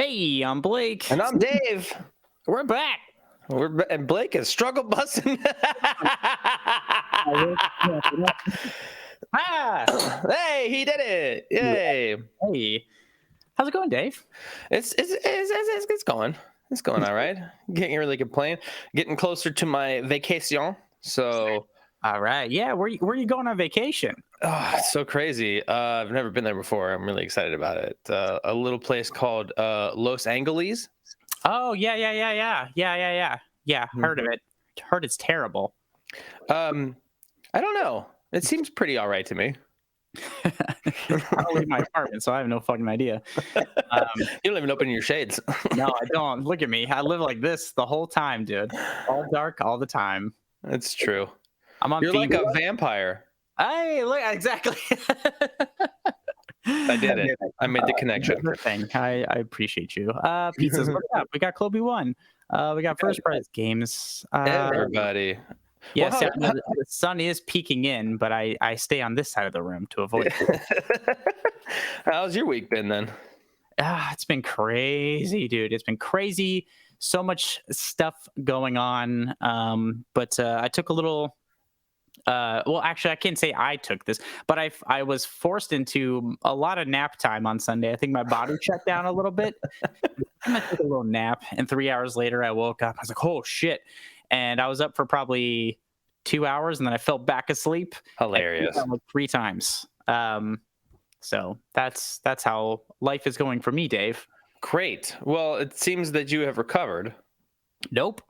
Hey, I'm Blake. And I'm Dave. We're back. And Blake is struggle busting. Hey, he did it! Yay! Hey, how's it going, Dave? It's going. It's going all right. Can't really complain. Getting closer to my vacation. So, all right. Yeah, where you going on vacation? Oh, it's so crazy. I've never been there before. I'm really excited about it. A little place called Los Angeles. Oh, yeah. Heard of it. Heard it's terrible. I don't know. It seems pretty all right to me. I don't leave my apartment, so I have no fucking idea. You don't even open your shades. No, I don't. Look at me. I live like this the whole time, dude. All dark all the time. That's true. You're like a vampire. Hey, look, exactly. I did it. I made the connection. I appreciate you. Pizzas, what's up? We got Kobe 1. We got first prize games. Everybody. Yes, the sun is peeking in, but I stay on this side of the room to avoid it. How's your week been then? It's been crazy, dude. It's been crazy. So much stuff going on. But I took a little. Well, actually, I can't say I took this, but I was forced into a lot of nap time on Sunday. I think my body shut down a little bit. I took a little nap, and 3 hours later, I woke up. I was like, "Oh shit!" And I was up for probably 2 hours, and then I fell back asleep. Hilarious. Like 3 times. So that's how life is going for me, Dave. Great. Well, it seems that you have recovered. Nope.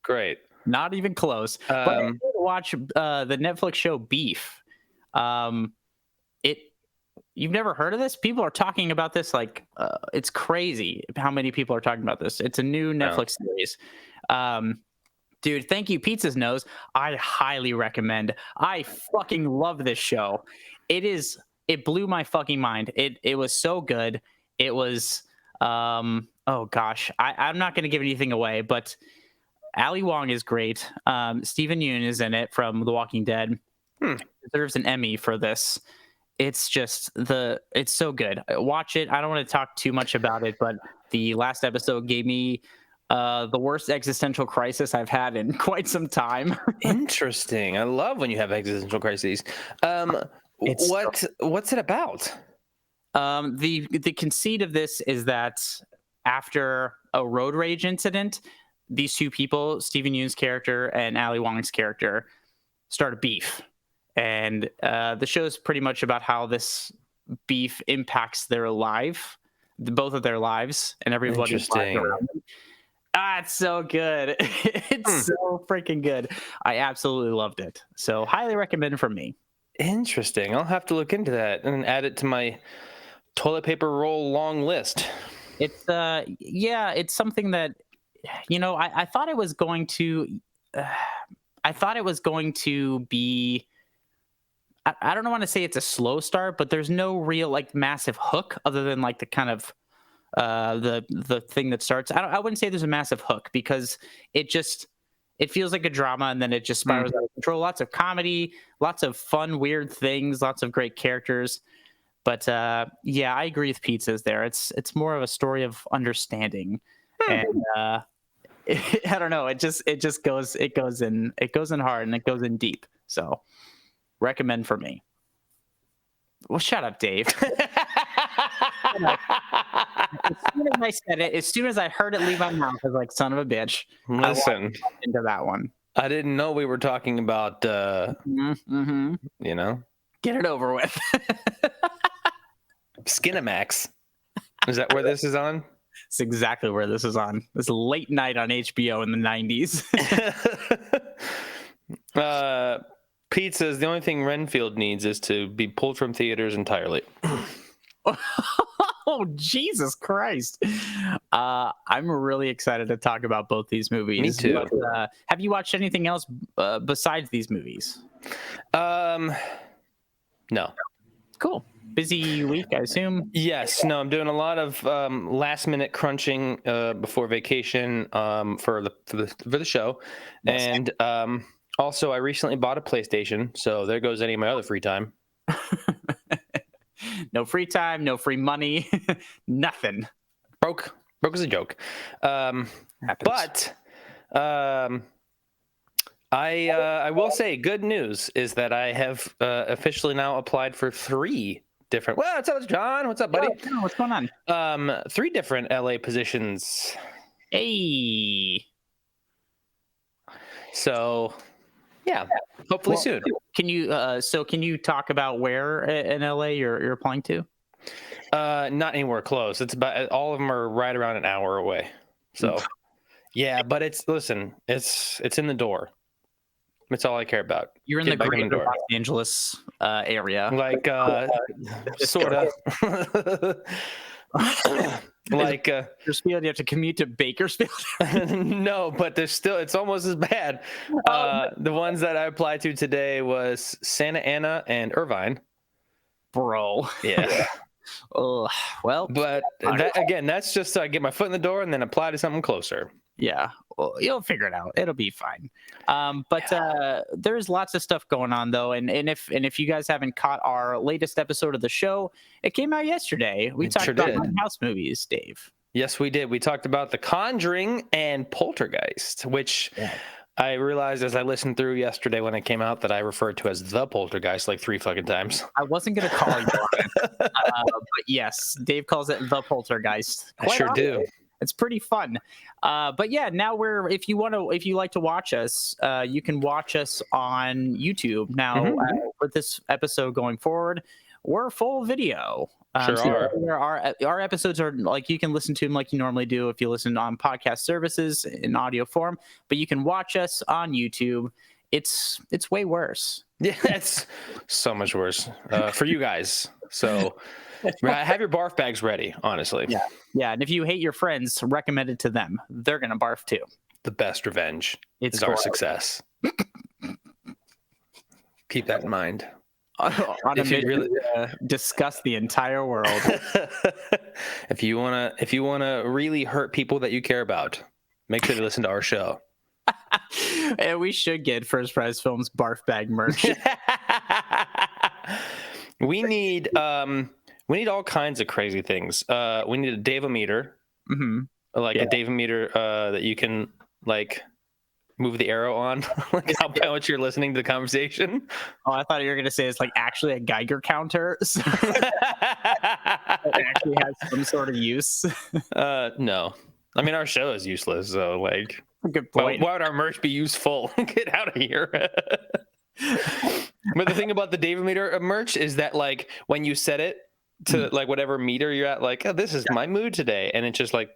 Great. Not even close. But I did watch the Netflix show Beef. You've never heard of this? People are talking about this like it's crazy how many people are talking about this. It's a new Netflix series. Dude, thank you, Pizza's Nose. I highly recommend. I fucking love this show. It blew my fucking mind. It was so good. It was oh gosh. I'm not gonna give anything away, but Ali Wong is great. Steven Yeun is in it from The Walking Dead. Deserves an Emmy for this. It's just it's so good. Watch it. I don't want to talk too much about it, but the last episode gave me the worst existential crisis I've had in quite some time. Interesting. I love when you have existential crises. What's it about? The conceit of this is that after a road rage incident, these two people, Steven Yeun's character and Ali Wong's character, start a beef. And the show is pretty much about how this beef impacts both of their lives, and everybody's lives around them. It's so good. It's so freaking good. I absolutely loved it. So highly recommended from me. Interesting. I'll have to look into that and add it to my toilet paper roll long list. It's it's something that I thought it was going to be. I don't want to say it's a slow start, but there's no real like massive hook other than like the kind of the thing that starts. I wouldn't say there's a massive hook because it feels like a drama and then it just spirals out of control. Lots of comedy, lots of fun, weird things, lots of great characters. But I agree with Pizzas there. It's more of a story of understanding, and I don't know. It goes in hard and it goes in deep. So recommend for me. Well, shut up, Dave. As soon as I said it, as soon as I heard it leave my mouth, I was like, son of a bitch. Listen, into that one. I didn't know we were talking about, get it over with. Skinamax. Is that where this is on? It's exactly where this is on. This late night on HBO in the 90s. Pizzas, the only thing Renfield needs is to be pulled from theaters entirely. Oh, Jesus Christ. I'm really excited to talk about both these movies. Me too. But, have you watched anything else besides these movies? No. Cool. Busy week, I assume? Yes. No, I'm doing a lot of last-minute crunching before vacation for the show. Yes. And also, I recently bought a PlayStation, so there goes any of my other free time. No free time, no free money, nothing. broke as a joke. But I will say good news is that I have officially now applied for 3 different. Well, what's up, John? What's up, buddy? What's going on? 3 different LA positions. Hey. So, yeah, hopefully soon. Can you talk about where in LA you're applying to? Not anywhere close. It's about all of them are right around an hour away. So, yeah, but it's in the door. That's all I care about. You're in the greater Los Angeles area, like sort of. Like Bakersfield, you have to commute to Bakersfield. No, but it's almost as bad. The ones that I applied to today was Santa Ana and Irvine. Bro. Yeah. Well, but that's just so I get my foot in the door and then apply to something closer. Yeah, well, you'll figure it out. It'll be fine. But there's lots of stuff going on though, and if you guys haven't caught our latest episode of the show, it came out yesterday. We talked about house movies, Dave. Yes, we did. We talked about The Conjuring and Poltergeist, which I realized as I listened through yesterday when it came out that I referred to as The Poltergeist like 3 fucking times. I wasn't gonna call you on it, but yes, Dave calls it The Poltergeist. I sure do. It's pretty fun. But yeah, now if you like to watch us, you can watch us on YouTube. Now, with this episode going forward, we're full video. Our episodes are like, you can listen to them like you normally do if you listen on podcast services in audio form, but you can watch us on YouTube. It's way worse. Yeah, it's so much worse for you guys. So have your barf bags ready, honestly. Yeah, and if you hate your friends, recommend it to them. They're gonna barf too. The best revenge is our success. Keep that in mind. Disgust the entire world. If you wanna really hurt people that you care about, make sure to listen to our show. And we should get First Prize Films barf bag merch. We need all kinds of crazy things. We need a Dave-O-meter, a Dave-O-meter that you can like move the arrow on, like how much you're listening to the conversation. Oh, I thought you were gonna say it's like actually a Geiger counter. So it actually has some sort of use. No, I mean our show is useless. So like, good point. Why would our merch be useful? Get out of here. But the thing about the Dave-O-meter merch is that like when you set it to like whatever meter you're at, like, oh, this is my mood today, and it's just like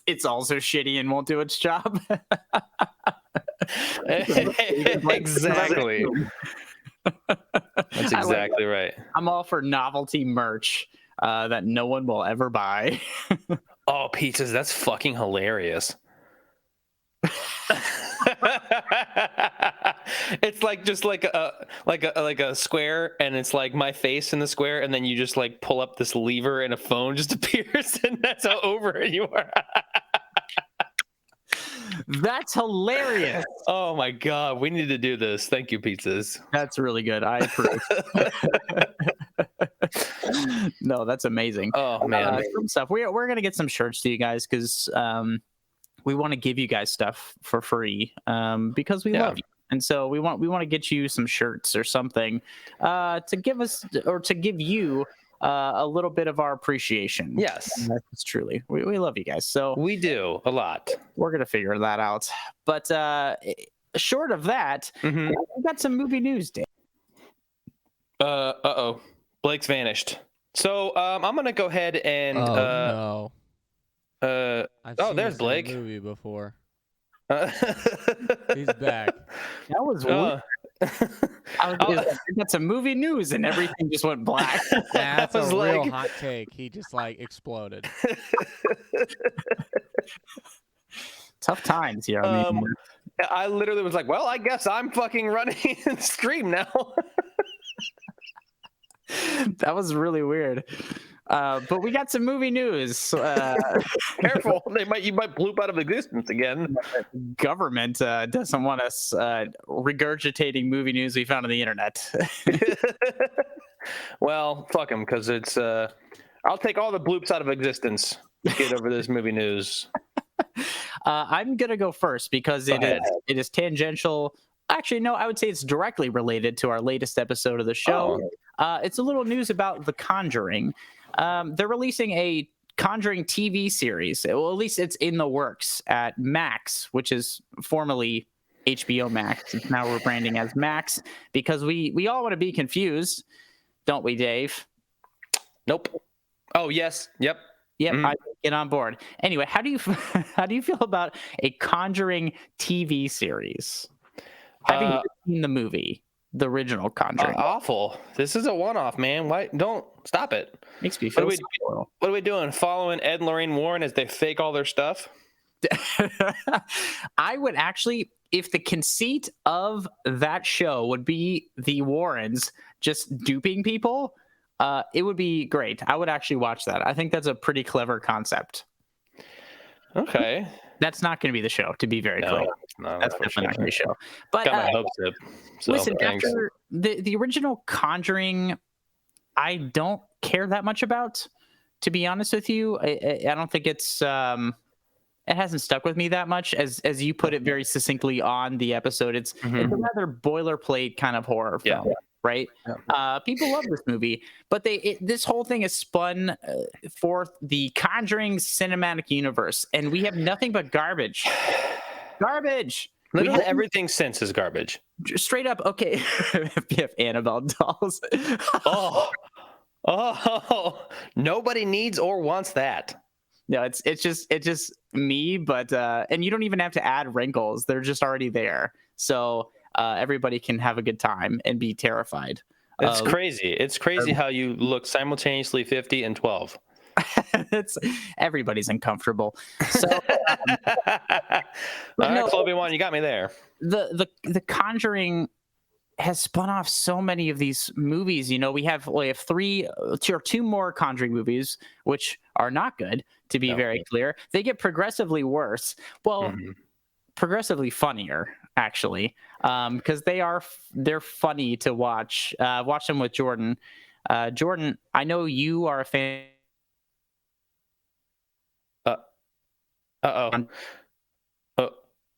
it's also shitty and won't do its job. Exactly. That's exactly right. I'm all for novelty merch that no one will ever buy. Oh, pizzas, that's fucking hilarious. It's like just like a square, and it's like my face in the square, and then you just like pull up this lever and a phone just appears, and that's how over it you are. That's hilarious. Oh my god, we need to do this. Thank you, pizzas. That's really good. I approve. No, that's amazing. Oh man, stuff. We're gonna get some shirts to you guys because we want to give you guys stuff for free because we love you. And so we want to get you some shirts or something to give us or to give you a little bit of our appreciation. Yes, that's truly we love you guys. So we do a lot. We're gonna figure that out. But short of that, we got some movie news, Dave. Uh-oh, Blake's vanished. So I'm gonna go ahead and no. There's Blake. I've seen this movie before. He's back. That was weird. That's a movie news, and everything just went black. That's a real hot take. He just like exploded. Tough times here. I literally was like, "Well, I guess I'm fucking running and stream now." That was really weird. But we got some movie news. Careful, you might bloop out of existence again. Government doesn't want us regurgitating movie news we found on the internet. Well, fuck him, because it's. I'll take all the bloops out of existence to get over this movie news. I'm gonna go first because it is tangential. Actually, no, I would say it's directly related to our latest episode of the show. It's a little news about The Conjuring. They're releasing a Conjuring TV series. Well, at least it's in the works at Max, which is formerly HBO Max. Now we're branding as Max because we all want to be confused, don't we, Dave? Nope. Oh, yes. Yep. Yep, I get on board. Anyway, how do you feel about a Conjuring TV series? Having never seen the movie, the original Conjuring. Awful. This is a one-off, man. Why? Don't stop it. Makes me feel. What are we doing? Following Ed and Lorraine Warren as they fake all their stuff? I would actually, if the conceit of that show would be the Warrens just duping people, it would be great. I would actually watch that. I think that's a pretty clever concept. Okay. That's not going to be the show, to be very clear. No, that's definitely not going to be the show. But got my hopes up. So, listen, thanks. after the original Conjuring, I don't care that much about, to be honest with you. I don't think it's it hasn't stuck with me that much, as you put it very succinctly on the episode. It's a rather boilerplate kind of horror film. Right? Yeah. People love this movie, but this whole thing is spun for the Conjuring cinematic universe, and we have nothing but garbage. Garbage. Literally everything since is garbage. Straight up. Okay. We have Annabelle dolls. Nobody needs or wants that. No, it's just me, but and you don't even have to add wrinkles. They're just already there. So everybody can have a good time and be terrified. It's crazy. It's crazy how you look simultaneously 50 and 12. Everybody's uncomfortable. So, Obi-Wan, you got me there. The Conjuring has spun off so many of these movies. You know, we have two more Conjuring movies, which are not good, to be very clear. They get progressively worse. Well, progressively funnier, actually, because they're funny to watch. Watch them with Jordan. Jordan, I know you are a fan.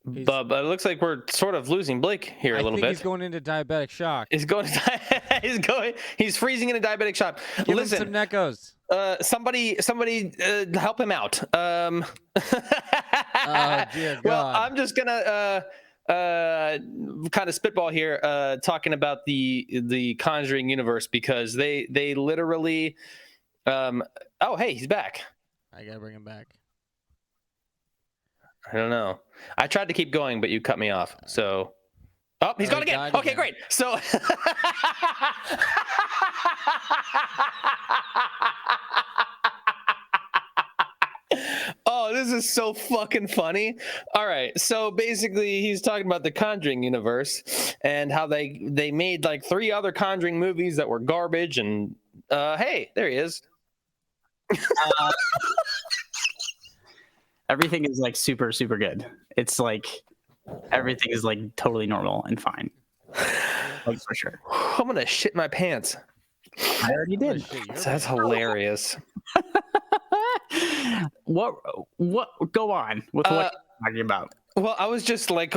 Bub, it looks like we're sort of losing Blake here a little bit. He's going into diabetic shock. He's freezing into diabetic shock. Listen, some Neckos. Somebody, help him out. Oh dear God. Well, I'm just gonna kind of spitball here, talking about the Conjuring universe, because they literally. Oh, hey, he's back. I gotta bring him back. I don't know. I tried to keep going, but you cut me off. So, he's gone again. Okay, great. So, this is so fucking funny. All right. So basically, he's talking about the Conjuring universe and how they made like 3 other Conjuring movies that were garbage. And hey, there he is. Everything is like super, super good. It's like everything is like totally normal and fine. Like, for sure. I'm gonna shit my pants. I already did. That's hilarious. What? Go on with what you're talking about. Well, I was just like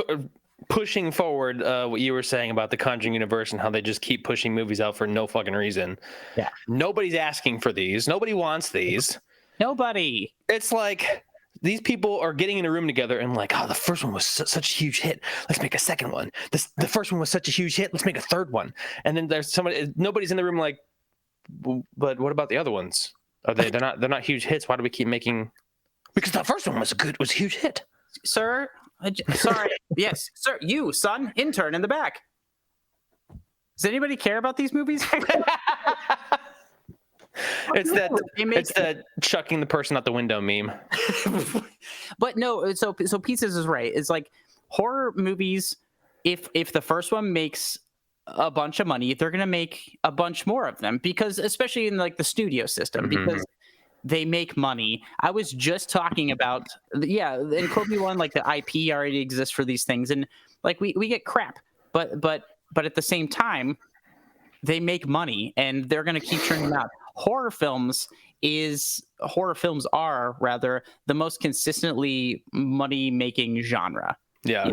pushing forward what you were saying about the Conjuring universe and how they just keep pushing movies out for no fucking reason. Yeah. Nobody's asking for these. Nobody wants these. Nobody. It's like these people are getting in a room together and like, oh, the first one was such a huge hit. Let's make a second one. The first one was such a huge hit. Let's make a third one. And then there's nobody's in the room like, but what about the other ones? They're not huge hits. Why do we keep making? Because the first one was a huge hit. Sir, sorry. Yes, sir. You, son, intern in the back. Does anybody care about these movies? It's that chucking the person out the window meme. But no, so Pieces is right. It's like horror movies. If the first one makes a bunch of money, they're gonna make a bunch more of them, because especially in like the studio system, because they make money. I was just talking about in Kobe One, like the IP already exists for these things, and like we get crap, but at the same time, they make money, and they're going to keep churning them out. Horror films are rather the most consistently money making genre. Yeah.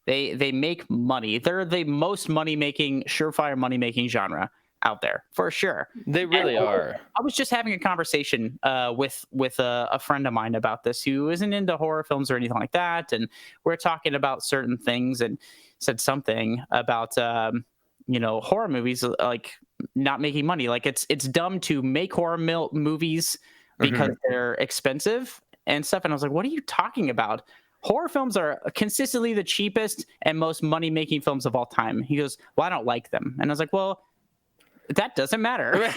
They make money. They're the most surefire money making genre out there for sure. They really are. I was just having a conversation with a friend of mine about this who isn't into horror films or anything like that, and we're talking about certain things, and said something about horror movies like not making money. Like it's dumb to make horror movies because they're expensive and stuff. And I was like, what are you talking about? Horror films are consistently the cheapest and most money-making films of all time. He goes, well, I don't like them. And I was like, well, that doesn't matter.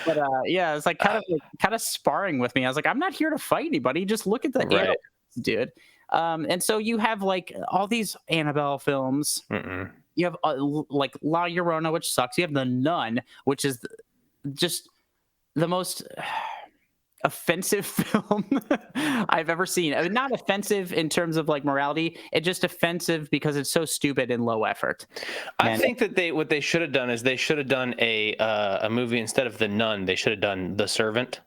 But yeah, it's like kind of sparring with me. I was like, I'm not here to fight anybody. Just look at the Annabelle, dude. And so you have like all these Annabelle films. You have like La Llorona, which sucks. You have The Nun, which is just the most offensive film I've ever seen. I mean, not offensive in terms of like morality. It's just offensive because it's so stupid and low effort. I think that what they should have done is they should have done a movie instead of The Nun. They should have done The Servant,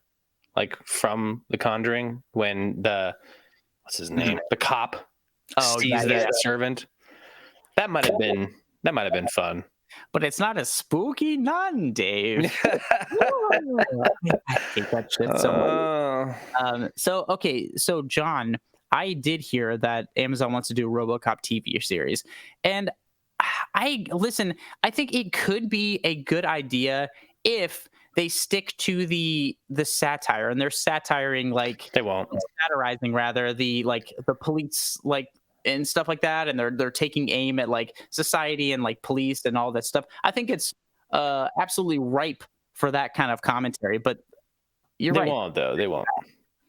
like from The Conjuring, when what's his name, the cop sees that servant. That might have been fun. But it's not a spooky nun, Dave. I hate that shit so much. So John, I did hear that Amazon wants to do a RoboCop TV series, and I think it could be a good idea if they stick to the satire, and they're satirizing rather the police and stuff like that, and they're taking aim at like society and like police and all that stuff. I think it's absolutely ripe for that kind of commentary. But you're right. They won't, though. They won't.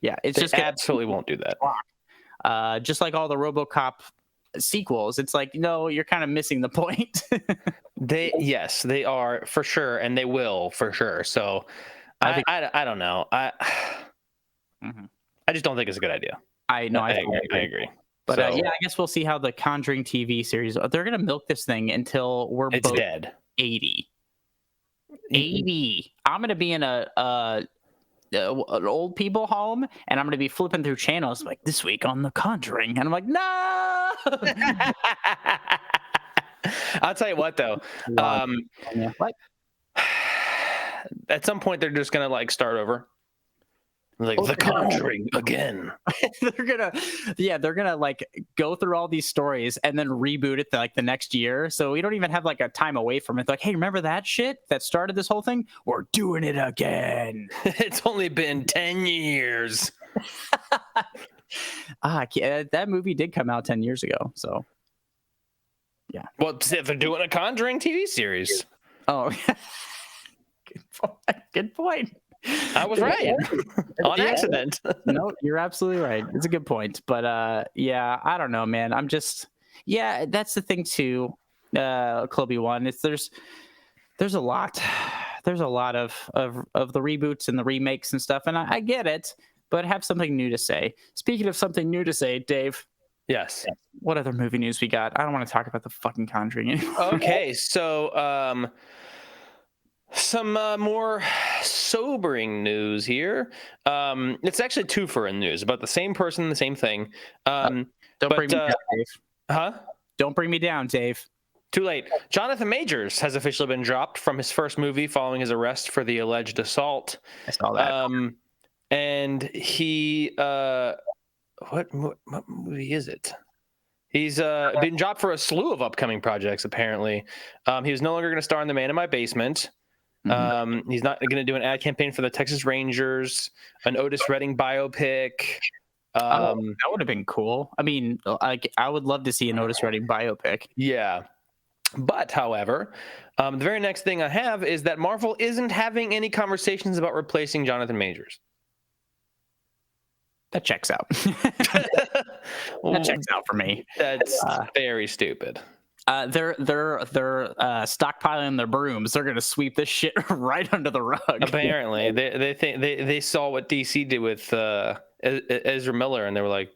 Yeah, they absolutely won't do that. Just like all the RoboCop sequels, it's like, no, you're kind of missing the point. They are for sure, and they will for sure. So I don't know. I just don't think it's a good idea. I agree. But I guess we'll see how the Conjuring TV series. They're gonna milk this thing until it's both dead. 80. I'm gonna be in an old people home, and I'm gonna be flipping through channels like this week on The Conjuring, and I'm like, no. I'll tell you what, though. What? At some point, they're just gonna like start over. Like The Conjuring again. they're gonna like go through all these stories and then reboot it like the next year. So we don't even have like a time away from it. Like, hey, remember that shit that started this whole thing? We're doing it again. It's only been 10 years. That movie did come out 10 years ago. So yeah. Well, they're doing a Conjuring TV series. Oh, good point. I was right on accident. No, you're absolutely right. It's a good point. But yeah, I don't know, man. That's the thing too. Chloe one. There's a lot. There's a lot of the reboots and the remakes and stuff, and I get it, but have something new to say. Speaking of something new to say, Dave. Yes. What other movie news we got? I don't want to talk about the fucking Conjuring anymore. Okay, so some more sobering news here. It's actually twofer in news about the same person, the same thing. Don't bring me down, Dave. Huh? Don't bring me down, Dave. Too late. Jonathan Majors has officially been dropped from his first movie following his arrest for the alleged assault. I saw that. And he, what movie is it? He's been dropped for a slew of upcoming projects, apparently. He was no longer going to star in The Man in My Basement. He's not going to do an ad campaign for the Texas Rangers, an Otis Redding biopic. That would have been cool. I mean, I would love to see an Otis Redding biopic. Yeah. But, however, the very next thing I have is that Marvel isn't having any conversations about replacing Jonathan Majors. That checks out. That checks out for me. That's very stupid. They're stockpiling their brooms. They're gonna sweep this shit right under the rug. Apparently, they think they saw what DC did with Ezra Miller, and they were like,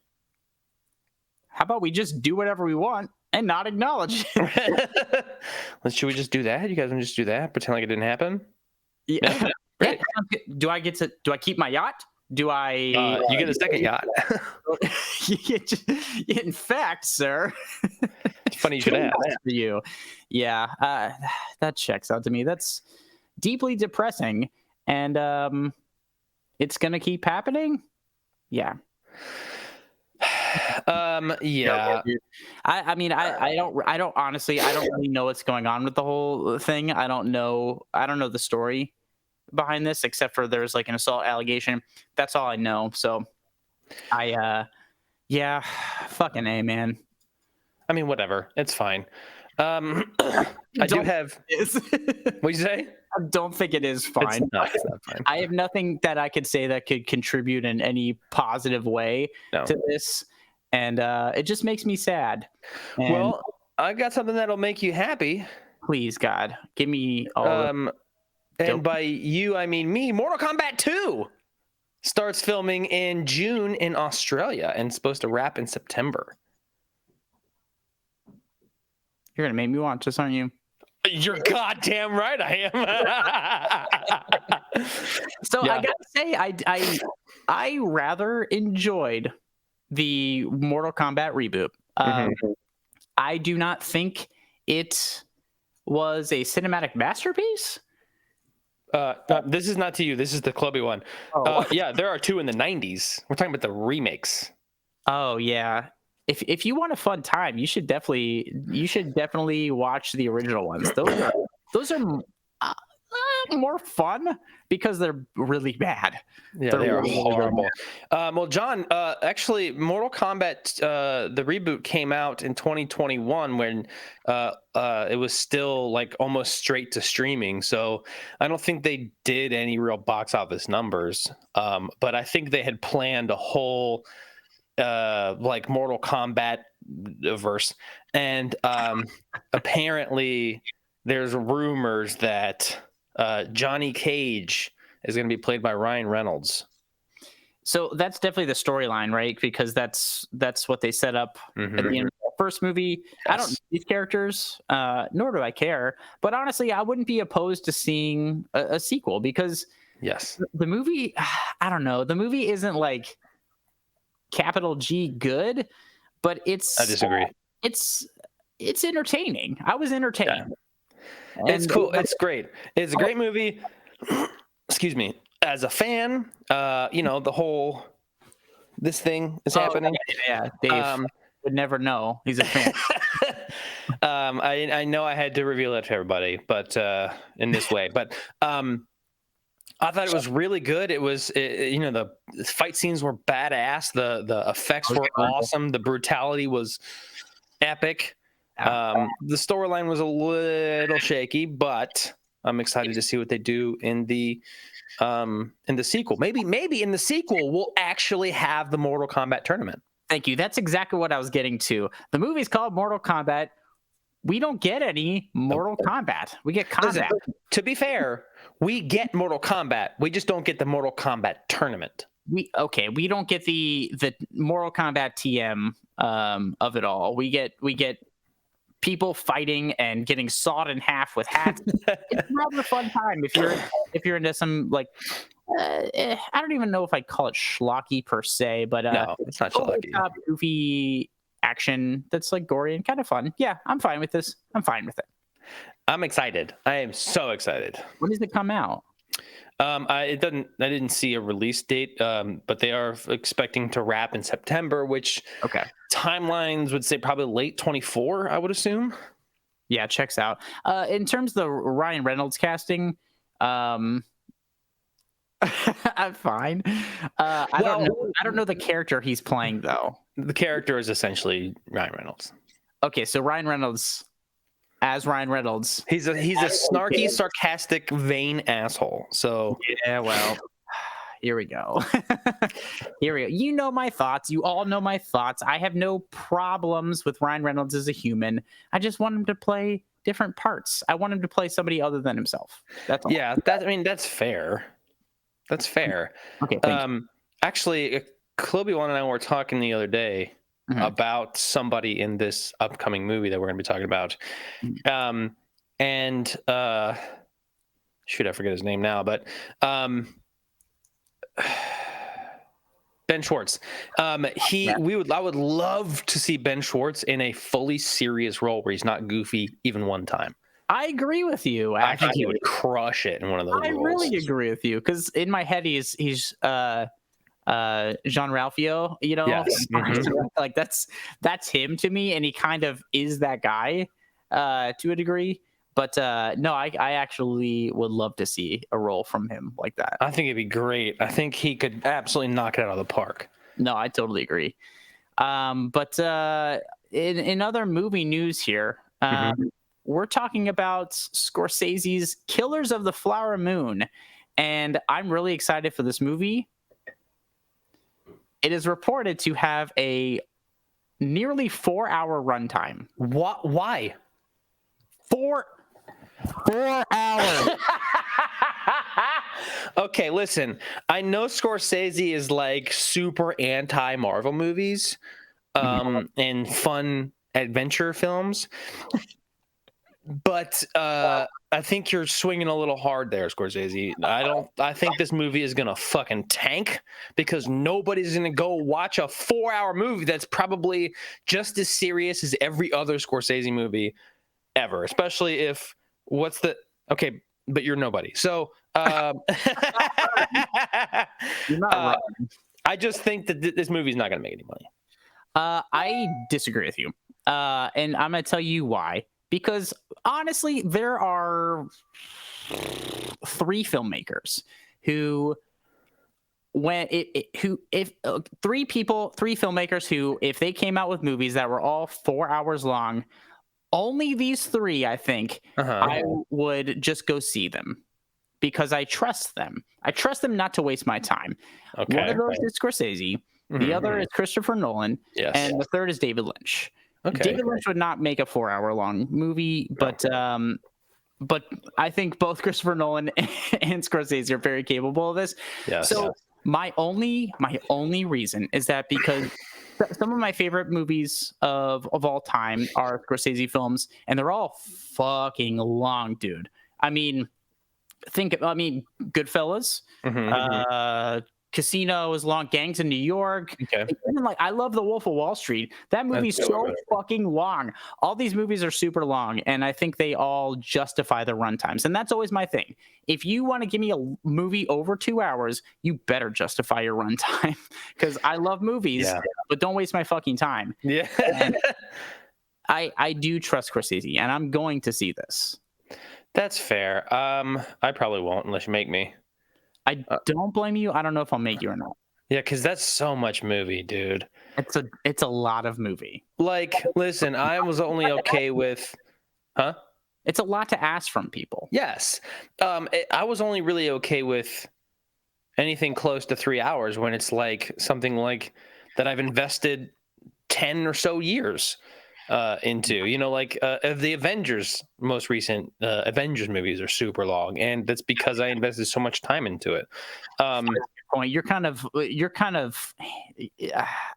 "How about we just do whatever we want?" and not acknowledge it. Should we just do that? You guys want to just do that? Pretend like it didn't happen? Yeah. Great. Do I keep my yacht? Do I? You get a second yacht. In fact, sir. It's funny you should ask. For you. Yeah, that checks out to me. That's deeply depressing, and it's gonna keep happening. Yeah. Yeah. I mean, I don't honestly, I don't really know what's going on with the whole thing. I don't know the story behind this, except for there's like an assault allegation. That's all I know. So yeah, fucking A, man. I mean, whatever. It's fine. I do have. What'd you say? I don't think it is fine. It's not fine. I have nothing that I could say that could contribute in any positive way to this, and it just makes me sad. And well, I got something that'll make you happy. Please, God, give me all. And by you, I mean me. Mortal Kombat 2 starts filming in June in Australia and supposed to wrap in September. You're gonna make me watch this, aren't you? You're goddamn right I am. So yeah. I gotta say, I rather enjoyed the Mortal Kombat reboot. I do not think it was a cinematic masterpiece. This is not to you. This is the clubby one. Yeah, there are 2 in the 90s. We're talking about the remakes. Oh yeah. If you want a fun time, you should definitely watch the original ones. Those are more fun because they're really bad. Yeah, they are horrible. Well, John, actually, Mortal Kombat, the reboot came out in 2021 when it was still like almost straight to streaming. So I don't think they did any real box office numbers. But I think they had planned a whole like Mortal Kombat verse, and apparently there's rumors that Johnny Cage is going to be played by Ryan Reynolds. So that's definitely the storyline, right? Because that's what they set up at the end of the first movie. Yes. I don't know these characters, nor do I care. But honestly, I wouldn't be opposed to seeing a sequel because the movie, I don't know, the movie isn't like capital G good, but it's. I disagree. It's entertaining. I was entertained. Yeah. It's cool. It's great. It's a great movie. Excuse me. As a fan, the whole this thing is happening. Yeah, Dave would never know. He's a fan. I know I had to reveal it to everybody, but in this way. But I thought it was really good. It was, the fight scenes were badass. The effects were awesome. The brutality was epic. The storyline was a little shaky, but I'm excited to see what they do in the sequel. Maybe in the sequel we'll actually have the Mortal Kombat tournament. Thank you. That's exactly what I was getting to. The movie's called Mortal Kombat. We don't get any Mortal Kombat. We get combat. Listen, to be fair, we get Mortal Kombat. We just don't get the Mortal Kombat tournament. We don't get the Mortal Kombat TM of it all. We get people fighting and getting sawed in half with hats. It's rather a fun time if you're into some like I don't even know if I'd call it schlocky per se, but no, it's not schlocky. Goofy action that's like gory and kind of fun. Yeah, I'm fine with this. I'm fine with it. I'm excited. I am so excited. When does it come out? I didn't see a release date, but they are expecting to wrap in September, which timelines would say probably late 2024, I would assume. Yeah, checks out. In terms of the Ryan Reynolds casting, I'm fine. I don't know the character he's playing though. The character is essentially Ryan Reynolds. Okay, so Ryan Reynolds as Ryan Reynolds. He's a snarky, sarcastic, vain asshole. So yeah, well, here we go. Here we go. You know my thoughts. You all know my thoughts. I have no problems with Ryan Reynolds as a human. I just want him to play different parts. I want him to play somebody other than himself. That's all. Yeah, that's fair. That's fair. Okay. Actually, Cloby1 and I were talking the other day. about somebody in this upcoming movie that we're going to be talking about. And shoot, I forget his name now, but Ben Schwartz. I would love to see Ben Schwartz in a fully serious role where he's not goofy even one time. I agree with you. Actually. I think he would crush it in one of those roles. I really agree with you because in my head he's Jean Ralphio, you know. Yes. Like that's him to me, and he kind of is that guy to a degree. But no, I actually would love to see a role from him like that. I think it'd be great. I think he could absolutely knock it out of the park. No, I totally agree. But in other movie news here, we're talking about Scorsese's Killers of the Flower Moon, and I'm really excited for this movie. It is reported to have a nearly 4-hour runtime. What? Why? 4 hours. Okay, listen. I know Scorsese is like super anti-Marvel movies and fun adventure films. But I think you're swinging a little hard there, Scorsese. I think this movie is gonna fucking tank because nobody's gonna go watch a 4-hour movie that's probably just as serious as every other Scorsese movie ever. Especially if but you're nobody. So You're not wrong. I just think that this movie's not gonna make any money. I disagree with you, and I'm gonna tell you why. Because honestly, there are 3 filmmakers who, three filmmakers who, if they came out with movies that were all 4 hours long, only these 3, I think, I would just go see them because I trust them. I trust them not to waste my time. Okay, one of those is Scorsese. The other is Christopher Nolan. Yes. And the third is David Lynch. Okay. David Lynch would not make a 4-hour-long movie, but I think both Christopher Nolan and Scorsese are very capable of this. Yes. So my only reason is that because some of my favorite movies of all time are Scorsese films, and they're all fucking long, dude. I mean, Goodfellas. Casino is long. Gangs in New York. Okay. Even I love The Wolf of Wall Street. That movie's so fucking long. All these movies are super long, and I think they all justify the runtimes. And that's always my thing. If you want to give me a movie over 2 hours, you better justify your runtime. Because I love movies, but don't waste my fucking time. Yeah. I do trust Scorsese, and I'm going to see this. That's fair. I probably won't unless you make me. I don't blame you. I don't know if I'll make you or not. Yeah, because that's so much movie, dude. It's a lot of movie. Like, listen, I was only okay with, It's a lot to ask from people. Yes. I was only really okay with anything close to 3 hours when it's like something like that I've invested 10 or so years into, the Avengers, most recent Avengers movies are super long, and that's because I invested so much time into it. You're kind of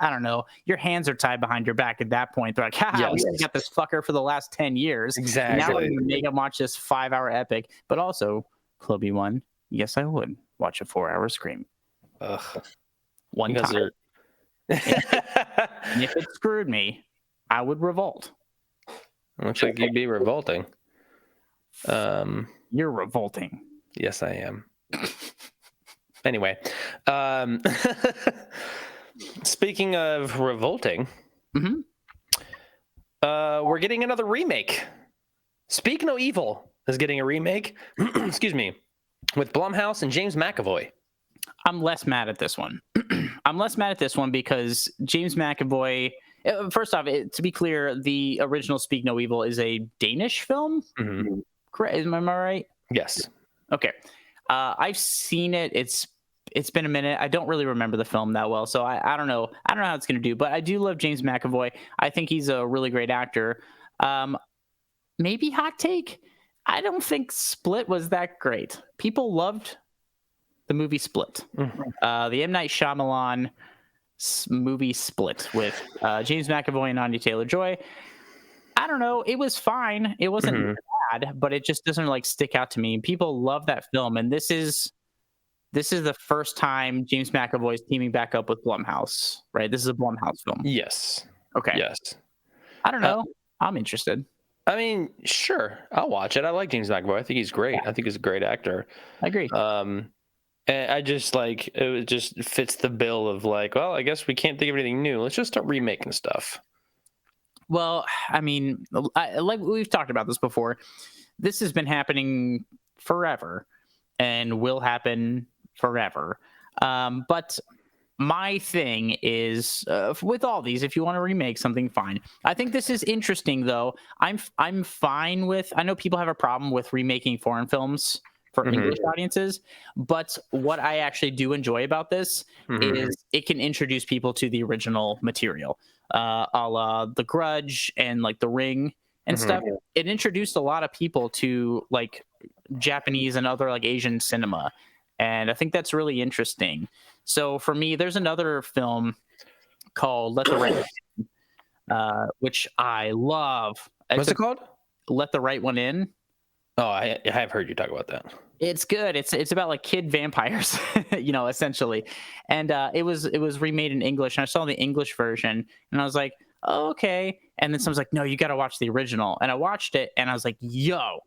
I don't know, your hands are tied behind your back at that point. They're like, we got this fucker for the last 10 years. Exactly. Now we're gonna make him watch this 5-hour epic. But also, Clubby one, yes, I would watch a 4-hour Scream. One time. And if it screwed me, I would revolt. Looks like you'd be revolting. You're revolting. Yes, I am. Anyway, speaking of revolting, we're getting another remake. Speak No Evil is getting a remake. Excuse me, with Blumhouse and James McAvoy. I'm less mad at this one. I'm less mad at this one because James McAvoy. First off, to be clear, the original Speak No Evil is a Danish film. Correct? Am I right? Yes. Okay. I've seen it. It's been a minute. I don't really remember the film that well, so I don't know. I don't know how it's going to do, but I do love James McAvoy. I think he's a really great actor. Maybe hot take. I don't think Split was that great. People loved the movie Split. The M. Night Shyamalan movie Split with James McAvoy and Anya Taylor-Joy. I don't know. It was fine. It wasn't bad, but it just doesn't like stick out to me. People love that film, and this is the first time James McAvoy is teaming back up with Blumhouse, right? This is a Blumhouse film. Yes. Okay. Yes. I don't know. I'm interested. I mean, sure, I'll watch it. I like James McAvoy. I think he's great. I think he's a great actor. I agree. And I just like it just fits the bill of like, well, I guess we can't think of anything new. Let's just start remaking stuff. Well, I mean, like we've talked about this before. This has been happening forever and will happen forever. But my thing is with all these, if you want to remake something, fine. I think this is interesting, though. I'm fine with. I know people have a problem with remaking foreign films for English audiences, but what I actually do enjoy about this is it can introduce people to the original material, a la The Grudge and like The Ring and stuff. It introduced a lot of people to like Japanese and other like Asian cinema, and I think that's really interesting. So for me, there's another film called Let the Right One In, which I love. What's it called? Let the Right One In. Oh, I have heard you talk about that. It's good. It's about like kid vampires, essentially. And it was remade in English, and I saw the English version, and I was like, oh, okay. And then someone's like, no, you got to watch the original. And I watched it, and I was like, yo,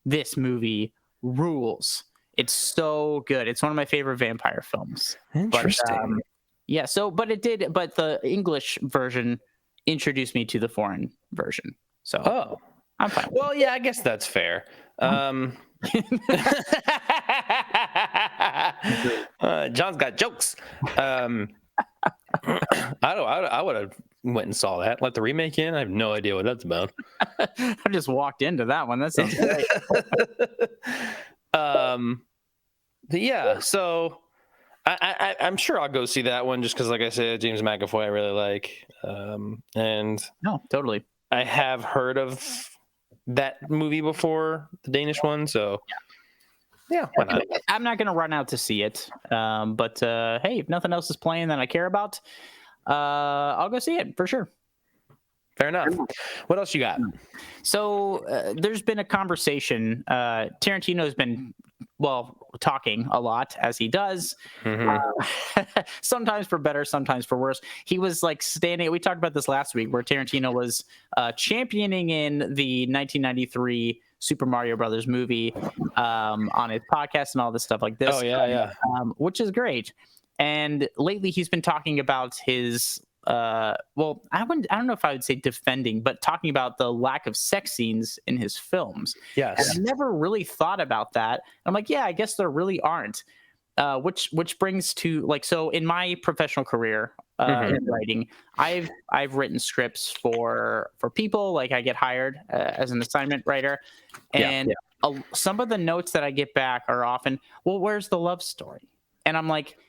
this movie rules. It's so good. It's one of my favorite vampire films. Interesting. But the English version introduced me to the foreign version. So I'm fine. Well, yeah, I guess that's fair. John's got jokes. I would have went and saw that. Let the remake in. I have no idea what that's about. I just walked into that one. That sounds great. Yeah, so I'm sure I'll go see that one just because, like I said, James McAvoy I really like, and no, totally. I have heard of that movie before, the Danish one. So yeah, why not? I'm not gonna run out to see it, but hey, if nothing else is playing that I care about, I'll go see it for sure. Fair enough. What else you got? So there's been a conversation. Tarantino's been, talking a lot, as he does. Sometimes for better, sometimes for worse. He was like standing. We talked about this last week, where Tarantino was championing in the 1993 Super Mario Brothers movie on his podcast and all this stuff like this. Oh yeah. Which is great. And lately, he's been talking about his. I don't know if I would say defending, but talking about the lack of sex scenes in his films. Yes. And I never really thought about that. I'm like, yeah, I guess there really aren't. Which brings to like, so in my professional career in writing, I've written scripts for people. Like I get hired as an assignment writer, and some of the notes that I get back are often, well, where's the love story? And I'm like,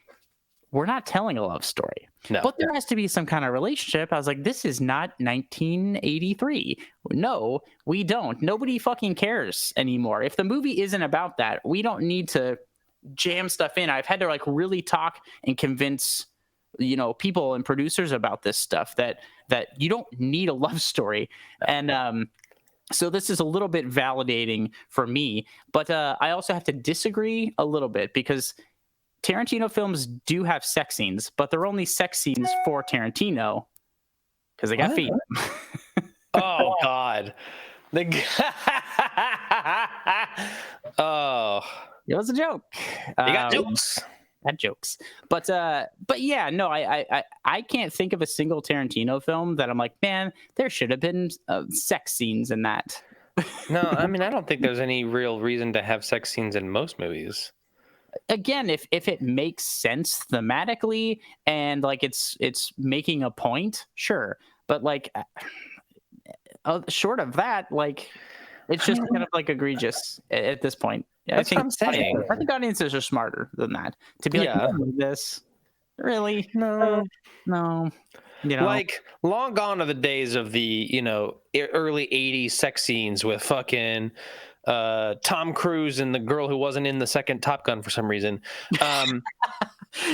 we're not telling a love story. No. But there has to be some kind of relationship. I was like, this is not 1983. No, we don't. Nobody fucking cares anymore. If the movie isn't about that, we don't need to jam stuff in. I've had to like really talk and convince, people and producers about this stuff that you don't need a love story. And so this is a little bit validating for me, but I also have to disagree a little bit because Tarantino films do have sex scenes, but they're only sex scenes for Tarantino because they got feet. Oh God! Oh, it was a joke. You got jokes. Had jokes, but yeah, no, I can't think of a single Tarantino film that I'm like, man, there should have been sex scenes in that. No, I mean, I don't think there's any real reason to have sex scenes in most movies. Again, if it makes sense thematically and like it's making a point, sure. But like short of that, like it's just kind of like egregious at this point. That's what I'm saying. I think audiences are smarter than that to be like, this really no. Like long gone are the days of the early 80s sex scenes with fucking Tom Cruise and the girl who wasn't in the second Top Gun for some reason.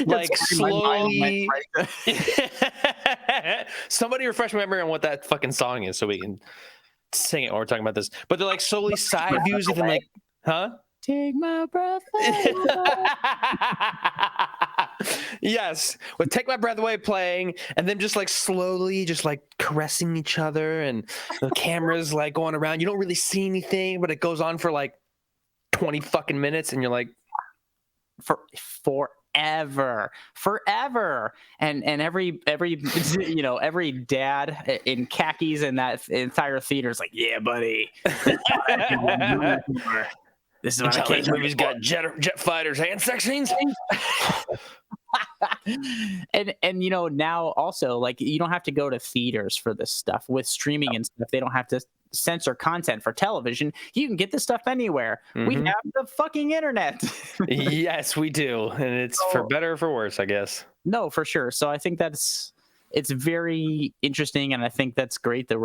like slowly. Right. Somebody refresh my memory on what that fucking song is so we can sing it while we're talking about this. But they're like slowly side views of them, like, huh? Take my breath away. Yes, with "Take My Breath Away" playing, and then just like slowly, just like caressing each other, and the camera's like going around. You don't really see anything, but it goes on for like 20 fucking minutes, and you're like, forever, and every every dad in khakis in that entire theater is like, yeah, buddy. This is what I came. This movie's got jet fighters and sex scenes. and now also, like, you don't have to go to theaters for this stuff with streaming and stuff. They don't have to censor content for television. You can get this stuff anywhere. We have the fucking internet. Yes, we do, and it's for better or for worse, I guess. No, for sure. So I think it's very interesting, and I think that's great that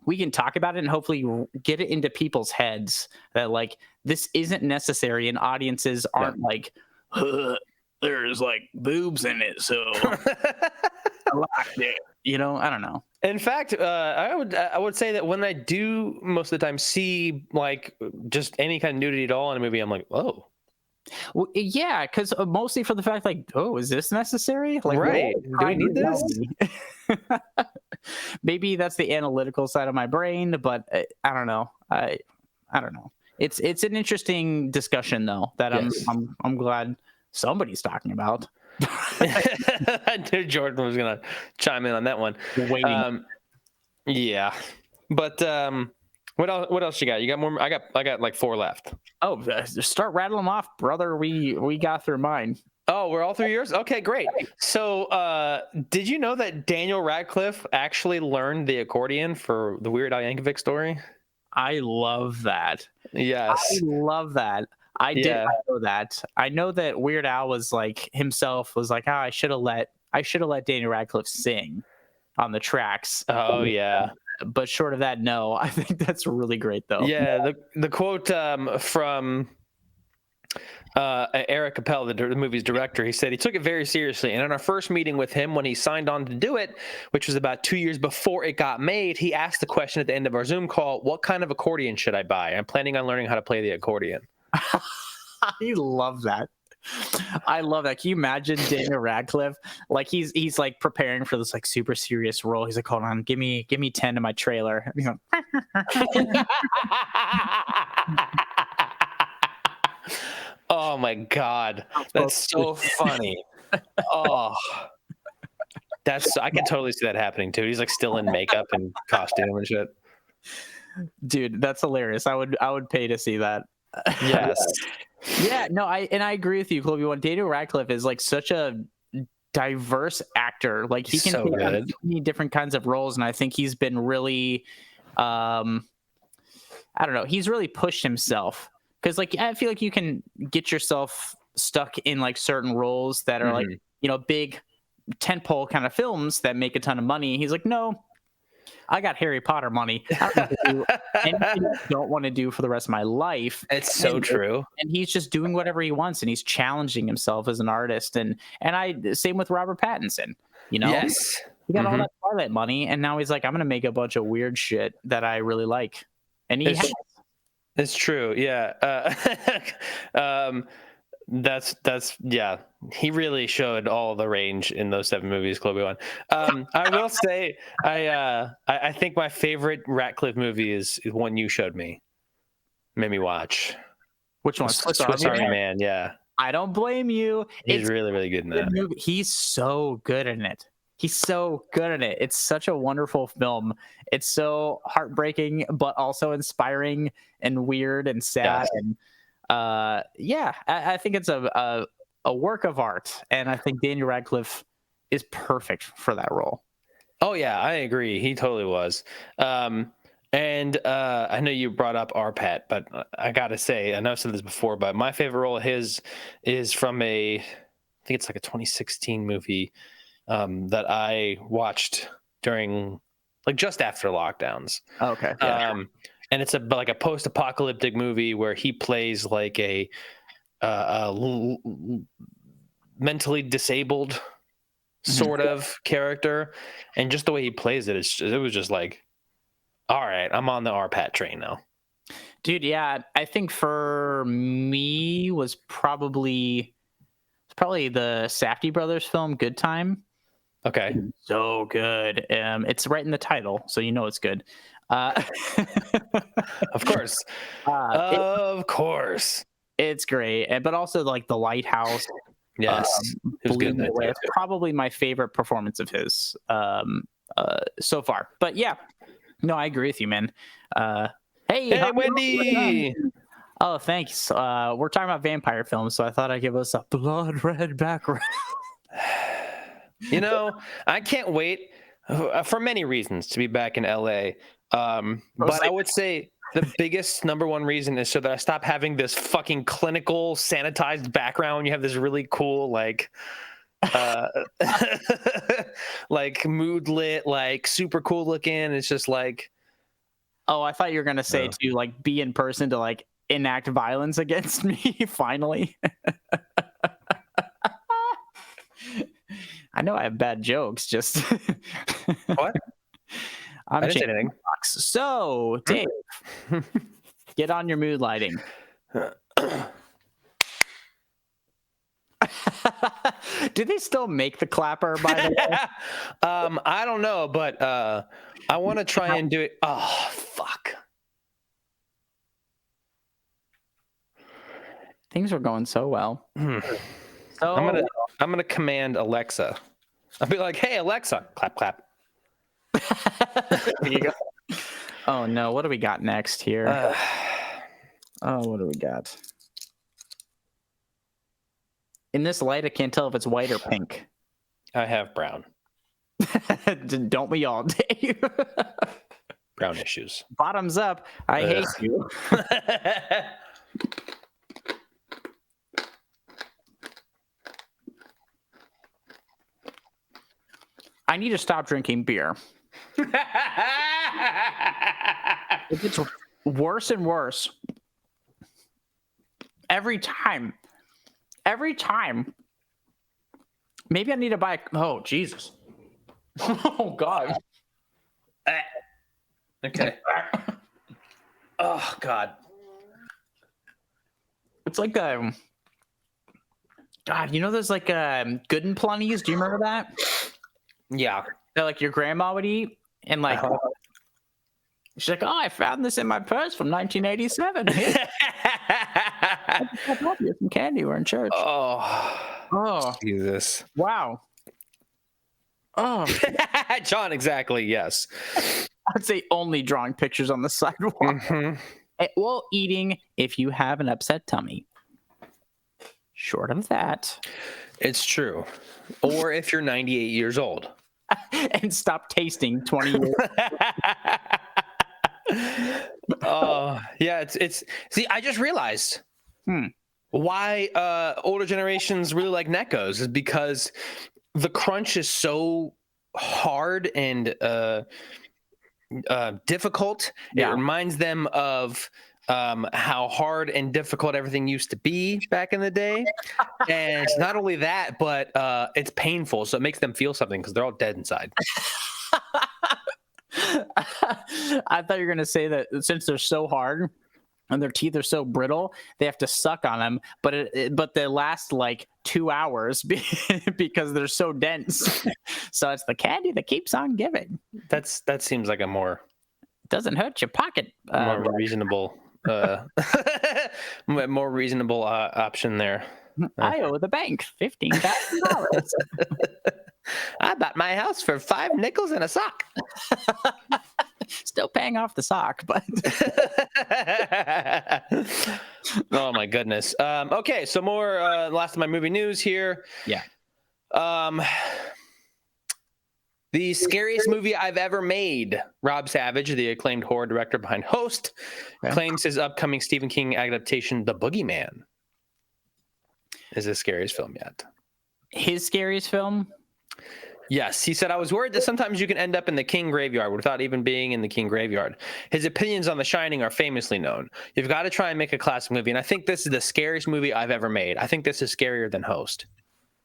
we can talk about it and hopefully get it into people's heads that, like, this isn't necessary, and audiences aren't like, there's like boobs in it, so I liked it. I don't know. In fact, I would say that when I do most of the time see like just any kind of nudity at all in a movie, I'm like, oh. Well, yeah, because mostly for the fact, like, oh, is this necessary? Like, right? Do we need this? Maybe that's the analytical side of my brain, but I don't know. I don't know. It's an interesting discussion, though, that I'm glad somebody's talking about. I knew Jordan was gonna chime in on that one. Yeah, but what else you got? You got more? I got like 4 left. Oh, start rattling them off, brother. We got through mine. Oh, we're all through yours? Okay, great. So did you know that Daniel Radcliffe actually learned the accordion for the Weird Al Yankovic story? I love that. Yes. I love that. I know that. I know that Weird Al was like, himself was like, I should have let Daniel Radcliffe sing on the tracks. Oh yeah. But short of that, no. I think that's really great, though. Yeah, the quote from Eric Appel, the movie's director, he said he took it very seriously. And in our first meeting with him, when he signed on to do it, which was about 2 years before it got made, he asked the question at the end of our Zoom call, what kind of accordion should I buy? I'm planning on learning how to play the accordion. I love that. I love that. Can you imagine Daniel Radcliffe? Like he's like preparing for this like super serious role. He's like, hold on, give me 10 to my trailer. Oh my God. That's so funny. Oh, I can totally see that happening too. He's like still in makeup and costume and shit. Dude, that's hilarious. I would pay to see that. Yes. Yeah, no, I agree with you, Chloe. Daniel Radcliffe is like such a diverse actor. Like he can take on so many different kinds of roles, and I think he's been really, I don't know, he's really pushed himself, because like I feel like you can get yourself stuck in like certain roles that are like, big tentpole kind of films that make a ton of money. He's like, no, I got Harry Potter money. I don't do anything I don't want to do for the rest of my life. It's so true. And he's just doing whatever he wants, and he's challenging himself as an artist. And same with Robert Pattinson. Yes, he got all that Twilight money, and now he's like, I'm gonna make a bunch of weird shit that I really like. And he has. It's true. Yeah. That's yeah. He really showed all the range in those 7 movies, Chloe One. I will say, I think my favorite Ratcliffe movie is one you showed me, made me watch. Which one? Swiss Army Man. Yeah. I don't blame you. He's really, really good in that movie. He's so good in it. He's so good in it. It's such a wonderful film. It's so heartbreaking, but also inspiring and weird and sad. Yeah. And I think it's a work of art. And I think Daniel Radcliffe is perfect for that role. Oh, yeah, I agree. He totally was. And I know you brought up Arpat, but I got to say, I know I've said this before, but my favorite role of his is from I think it's like a 2016 movie that I watched during, like, just after lockdowns. Okay. Yeah. And it's like a post-apocalyptic movie where he plays like a mentally disabled sort of character, and just the way he plays it, it was just like, all right, I'm on the RPAT train now. Dude, yeah, I think for me was probably the Safdie brothers film Good Time. Okay. So good. It's right in the title, so you know it's good. Of course. Of course. It's great. But also like The Lighthouse. Yes. It was good. It's probably my favorite performance of his so far. But yeah, no, I agree with you, man. Hey, Wendy. Oh, thanks. We're talking about vampire films, so I thought I'd give us a blood red background. You know, I can't wait for many reasons to be back in LA. But I would say the biggest number one reason is so that I stop having this fucking clinical sanitized background. You have this really cool like like mood lit, like super cool looking. It's just like, oh, I thought you were gonna say to like be in person to like enact violence against me finally. I know I have bad jokes, just what? I didn't say anything. So, Dave, get on your mood lighting. Do they still make the clapper, by the way? I don't know, but I want to try and do it. Oh, fuck. Things are going so well. So I'm gonna command Alexa. I'll be like, "Hey Alexa, clap clap." There you go. Oh no, what do we got next here? What do we got? In this light, I can't tell if it's white or pink. I have brown. Don't we all, Dave? Brown issues. Bottoms up. I hate you. I need to stop drinking beer. It gets worse and worse. Every time. Maybe I need to buy. Oh, Jesus. Oh, God. Okay. Oh, God. It's like God, you know those like Good and Plenty's? Do you remember that? Yeah. That like your grandma would eat, and like she's like, "Oh, I found this in my purse from 1987. I brought you some candy. We're in church." Oh, Jesus! Wow. Oh, John, exactly. Yes. I'd say only drawing pictures on the sidewalk. Well, eating if you have an upset tummy. Short of that, it's true. Or if you're 98 years old. And stop tasting 20 years. Oh, yeah. It's. See, I just realized why older generations really like Neckos is because the crunch is so hard and difficult. Yeah. It reminds them of how hard and difficult everything used to be back in the day. And not only that, but it's painful. So it makes them feel something because they're all dead inside. I thought you were going to say that since they're so hard and their teeth are so brittle, they have to suck on them. But they last like 2 hours because they're so dense. So it's the candy that keeps on giving. That seems like a more... Doesn't hurt your pocket. More reasonable... more reasonable option there. I owe the bank $15,000. I bought my house for 5 nickels and a sock. Still paying off the sock, but oh my goodness. Okay, so more last of my movie news here. Yeah. The scariest movie I've ever made. Rob Savage, the acclaimed horror director behind Host, claims his upcoming Stephen King adaptation, The Boogeyman, is his scariest film yet. His scariest film? Yes. He said, I was worried that sometimes you can end up in the King graveyard without even being in the King graveyard. His opinions on The Shining are famously known. You've got to try and make a classic movie. And I think this is the scariest movie I've ever made. I think this is scarier than Host.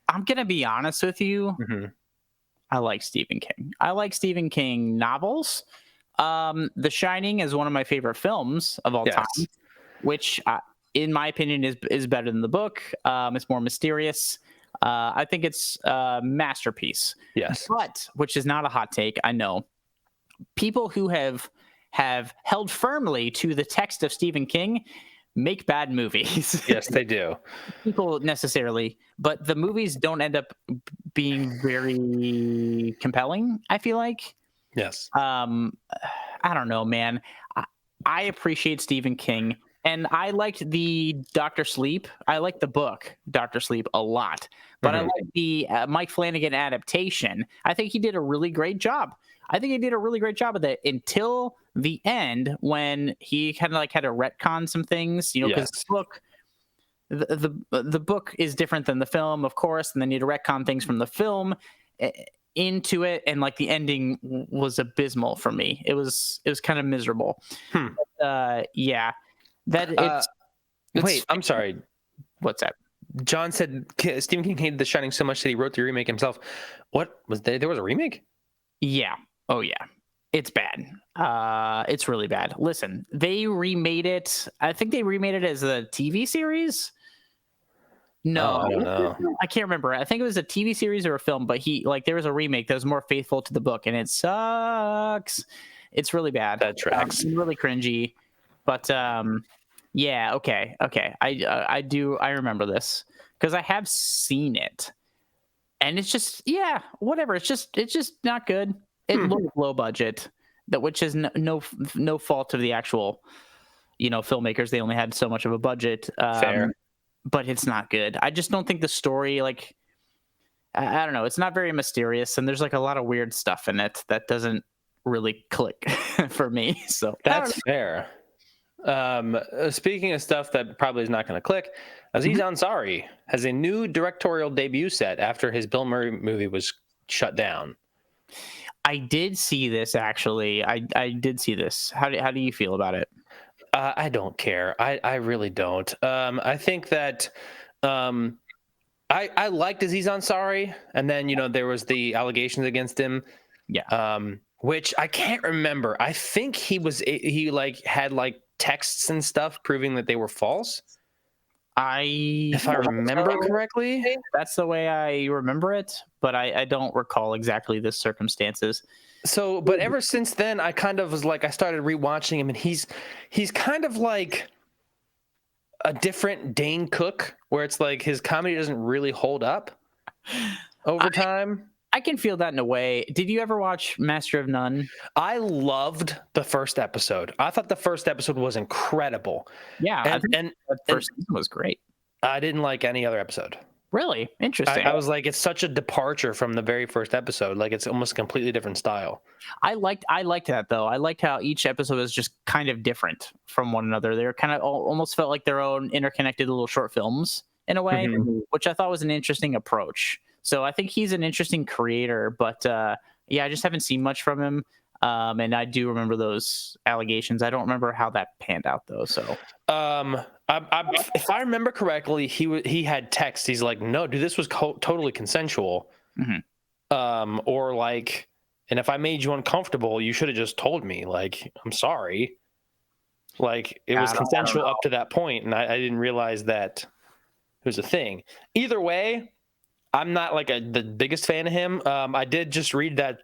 I'm gonna be honest with you. Mm-hmm. I like Stephen King. I like Stephen King novels. The Shining is one of my favorite films of all time, which, in my opinion, is better than the book. It's more mysterious. I think it's a masterpiece. Yes, but which is not a hot take. I know people who have held firmly to the text of Stephen King make bad movies. Yes, they do. People necessarily, but the movies don't end up being very compelling, I feel like. Yes. I don't know, man. I appreciate Stephen King, and I liked the Dr. Sleep. I like the book Dr. Sleep a lot, but I like the Mike Flanagan adaptation. I think he did a really great job. I think he did a really great job of that until the end, when he kind of like had to retcon some things, because the book is different than the film, of course, and then you need to retcon things from the film into it, and like the ending was abysmal for me. It was kind of miserable. Yeah, that it's. Wait, I'm sorry. What's that? John said Stephen King hated The Shining so much that he wrote the remake himself. What was there was a remake? Yeah. Oh yeah. It's bad. It's really bad. Listen, they remade it. I think they remade it as a TV series. No, I don't know. I can't remember. I think it was a TV series or a film, but there was a remake that was more faithful to the book, and it sucks. It's really bad. That tracks. Really cringy. But yeah, okay. I remember this because I have seen it, and it's just whatever. It's just not good. It looks low budget, which is no fault of the actual filmmakers. They only had so much of a budget. Fair. But it's not good. I just don't think the story, I don't know, it's not very mysterious, and there's a lot of weird stuff in it that doesn't really click for me. So that's fair. Speaking of stuff that probably is not going to click, Aziz Ansari has a new directorial debut set after his Bill Murray movie was shut down. I did see this, actually. I did see this. How do you feel about it? I don't care. I really don't. I think that I liked Aziz Ansari, and then there was the allegations against him. Yeah. Which I can't remember. I think he had texts and stuff proving that they were false. If I remember correctly, that's the way I remember it, but I don't recall exactly the circumstances. So, but ever since then, I kind of was I started rewatching him, and he's kind of like a different Dane Cook, where it's his comedy doesn't really hold up over time. I can feel that in a way. Did you ever watch Master of None? I loved the first episode. I thought the first episode was incredible. Yeah, and the first season was great. I didn't like any other episode. Really? Interesting. I was it's such a departure from the very first episode. It's almost a completely different style. I liked that, though. I liked how each episode was just kind of different from one another. They were kind of almost felt like their own interconnected little short films in a way, which I thought was an interesting approach. So I think he's an interesting creator, but I just haven't seen much from him. And I do remember those allegations. I don't remember how that panned out, though. So, if I remember correctly, he had text. He's like, "No, dude, this was totally consensual." And if I made you uncomfortable, you should have just told me. I'm sorry. It was consensual up to that point, and I didn't realize that it was a thing. Either way, I'm not the biggest fan of him. I did just read that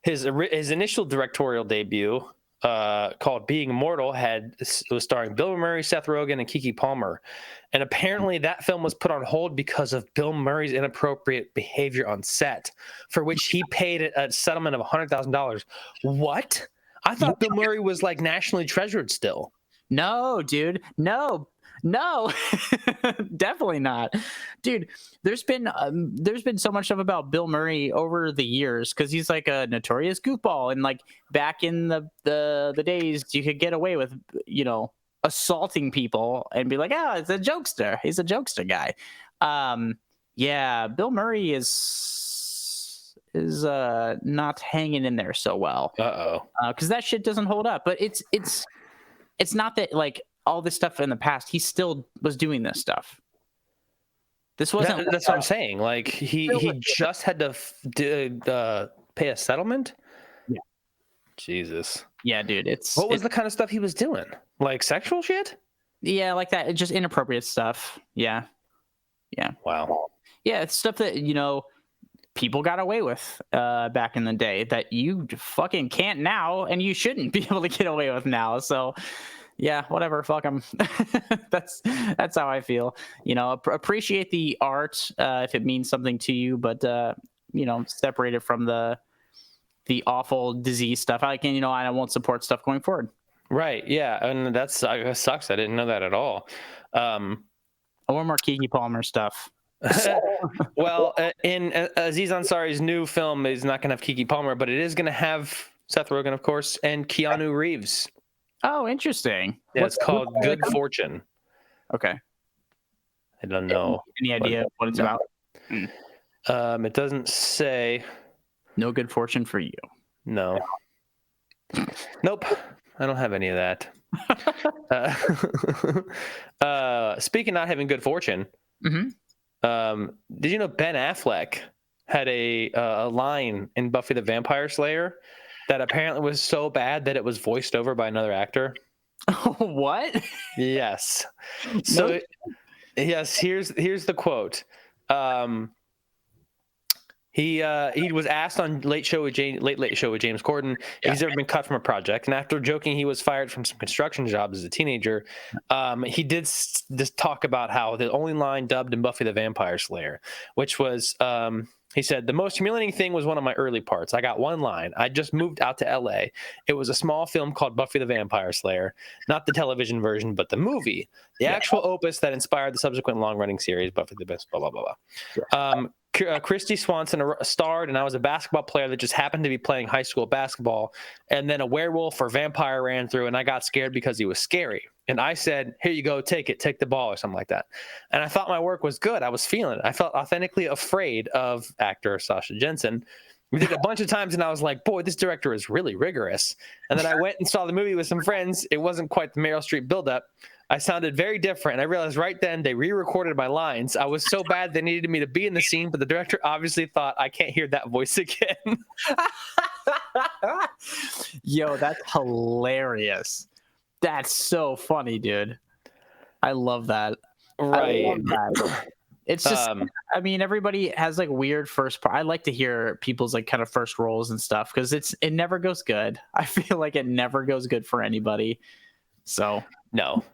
his initial directorial debut, called Being Immortal, was starring Bill Murray, Seth Rogen, and Keke Palmer, and apparently that film was put on hold because of Bill Murray's inappropriate behavior on set, for which he paid a settlement of $100,000. What? I thought Bill Murray was nationally treasured still. No, dude, no, definitely not, dude. There's been so much stuff about Bill Murray over the years because he's a notorious goofball, and back in the days you could get away with assaulting people and be it's a jokester. He's a jokester guy. Bill Murray is not hanging in there so well. Because that shit doesn't hold up. But it's not that all this stuff in the past, he still was doing this stuff. This wasn't. That's what I'm saying. Like he just had to pay a settlement. Yeah. Jesus. Yeah, dude. What was the kind of stuff he was doing? Like sexual shit? Yeah, like that. It's just inappropriate stuff. Yeah. Yeah. Wow. Yeah, it's stuff that, people got away with back in the day that you fucking can't now, and you shouldn't be able to get away with now. So, yeah, whatever. Fuck them. That's how I feel. Appreciate the art if it means something to you, but separate it from the awful disease stuff. I won't support stuff going forward. Right. Yeah, and that sucks. I didn't know that at all. I want more Keke Palmer stuff. Well, in Aziz Ansari's new film is not going to have Keke Palmer, but it is going to have Seth Rogen, of course, and Keanu Reeves. Oh, interesting. Yeah, it's called Good Fortune. Okay. I don't know. Any idea what it's about? It doesn't say. No good fortune for you. No. Nope. I don't have any of that. Speaking of not having good fortune, did you know Ben Affleck had a line in Buffy the Vampire Slayer that apparently was so bad that it was voiced over by another actor? What? Yes. So, yes, here's the quote. He was asked on Late Late Show with James Corden if he's ever been cut from a project, and after joking he was fired from some construction jobs as a teenager, he did just talk about how the only line dubbed in Buffy the Vampire Slayer, which was he said, "The most humiliating thing was one of my early parts. I got one line. I just moved out to LA. It was a small film called Buffy the Vampire Slayer, not the television version, but the movie, the actual opus that inspired the subsequent long-running series, Buffy the Best, blah, blah, blah, blah." Christy Swanson starred, and I was a basketball player that just happened to be playing high school basketball, and then a werewolf or vampire ran through, and I got scared because he was scary. And I said, "Here you go, take the ball," or something like that. And I thought my work was good. I was feeling it. I felt authentically afraid of actor Sasha Jensen. We did it a bunch of times, and I was like, boy, this director is really rigorous. And then I went and saw the movie with some friends. It wasn't quite the Meryl Streep buildup. I sounded very different. I realized right then they re-recorded my lines. I was so bad they needed me to be in the scene, but the director obviously thought I can't hear that voice again. Yo, that's hilarious. That's so funny, dude. I love that. Right. I love that. It's just, I mean, everybody has like weird first part. I like to hear people's like kind of first roles and stuff because it never goes good. I feel like it never goes good for anybody. So no.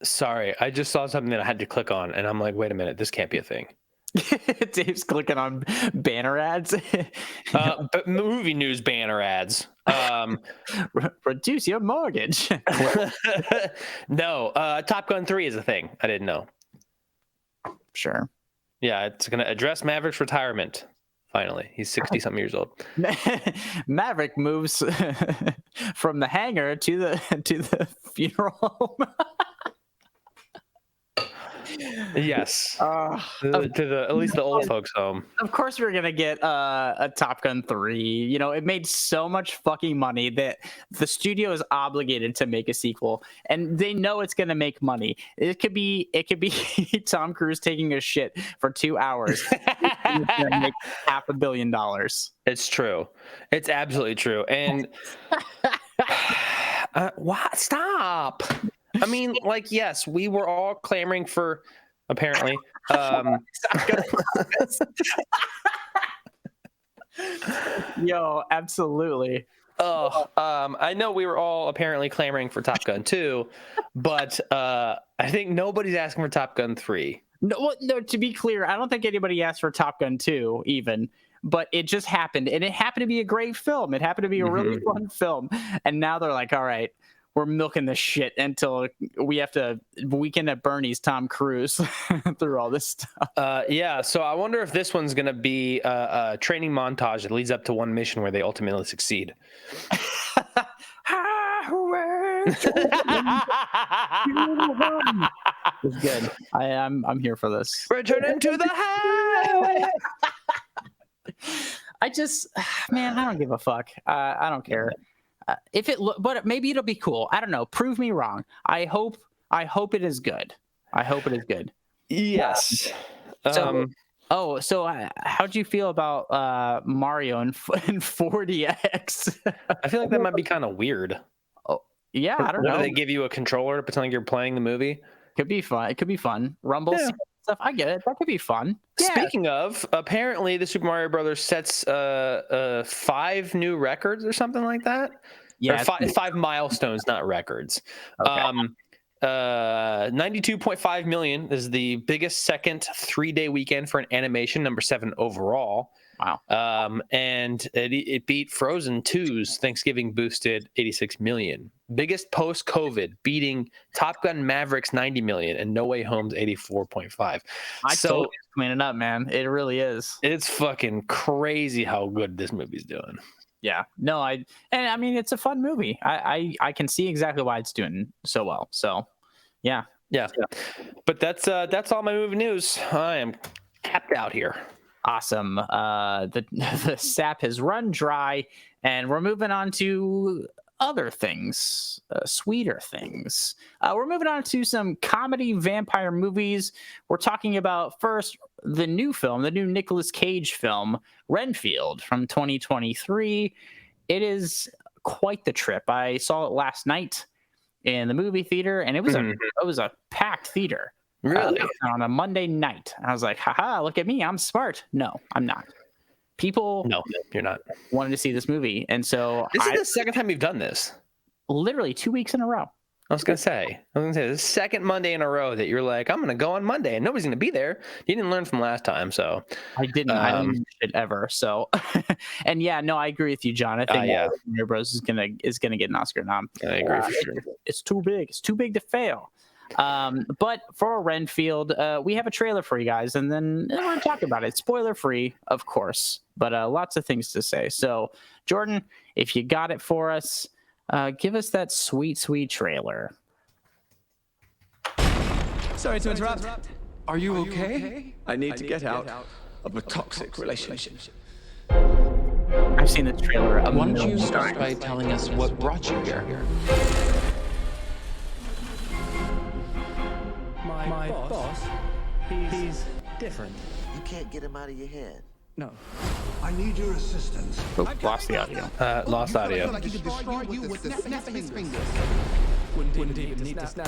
Sorry, I just saw something that I had to click on, and I'm like, wait a minute, this can't be a thing. Dave's clicking on banner ads. But movie news banner ads. Reduce your mortgage. No, Top Gun 3 is a thing. I didn't know. Sure. Yeah, it's going to address Maverick's retirement. Finally, he's 60-something years old. Maverick moves from the hangar to the funeral home. Yes, to at least the old folks' home. Of course, we're gonna get a Top Gun 3. You know, it made so much fucking money that the studio is obligated to make a sequel, and they know it's gonna make money. It could be Tom Cruise taking a shit for 2 hours. It's gonna make $500 million. It's true. It's absolutely true. And what? Stop. I mean, like, yes, we were all clamoring for, apparently. Yo, absolutely. I know we were all apparently clamoring for Top Gun 2, but I think nobody's asking for Top Gun 3. No, to be clear, I don't think anybody asked for Top Gun 2 even, but it just happened. And it happened to be a great film. It happened to be a really fun film. And now they're like, all right, we're milking this shit until we have to Weekend at Bernie's Tom Cruise through all this stuff. Yeah, so I wonder if this one's going to be a training montage that leads up to one mission where they ultimately succeed. It's good. I'm here for this. Returning to the highway. I don't give a fuck. I don't care. But maybe it'll be cool. I don't know. Prove me wrong. I hope it is good. I hope it is good. Yes. So how'd you feel about Mario and 40X? I feel like that might be kind of weird. Oh, yeah, I don't know. Do they give you a controller to pretend like you're playing the movie? Could be fun. It could be fun. Rumble stuff. I get it. That could be fun. Speaking of, apparently the Super Mario Brothers sets 5 new records or something like that. Yeah, or five milestones, not records. Okay. 92.5 million is the biggest second 3-day weekend for an animation, number 7 overall. Wow. And it beat Frozen 2's Thanksgiving boosted 86 million. Biggest post-COVID, beating Top Gun Maverick's 90 million and No Way Home's 84.5. I totally cleaning up, man. It really is. It's fucking crazy how good this movie's doing. Yeah. No, I mean, it's a fun movie. I can see exactly why it's doing so well. So, yeah. But that's all my movie news. I am capped out here. Awesome. The sap has run dry, and we're moving on to other things, sweeter things. We're moving on to some comedy vampire movies. We're talking about first the new Nicolas Cage film, Renfield from 2023. It is quite the trip. I saw it last night in the movie theater, and it was a packed theater. Really? On a Monday night. I was like, haha, look at me. I'm smart. No, I'm not. People No, you're not. wanted to see this movie. And so This is the second time you've done this. Literally 2 weeks in a row. I was gonna say the second Monday in a row that you're like, I'm gonna go on Monday and nobody's gonna be there. You didn't learn from last time, so I didn't miss it ever. So and yeah, no, I agree with you, John. I think Mario Bros is gonna get an Oscar nom. I agree for sure. It's too big. It's too big to fail. But for Renfield, we have a trailer for you guys, and then we're going to talk about it. Spoiler free, of course, but lots of things to say. So, Jordan, if you got it for us, give us that sweet, sweet trailer. Sorry to interrupt. Are you okay? I need to get out of a toxic relationship. I've seen the trailer. Why don't you start by telling us what brought you here? My boss, he's different. You can't get him out of your head. No. I need your assistance. Oh, lost the audio. Lost audio. Like he could destroy you with the snap of his fingers. Wouldn't even need to snap.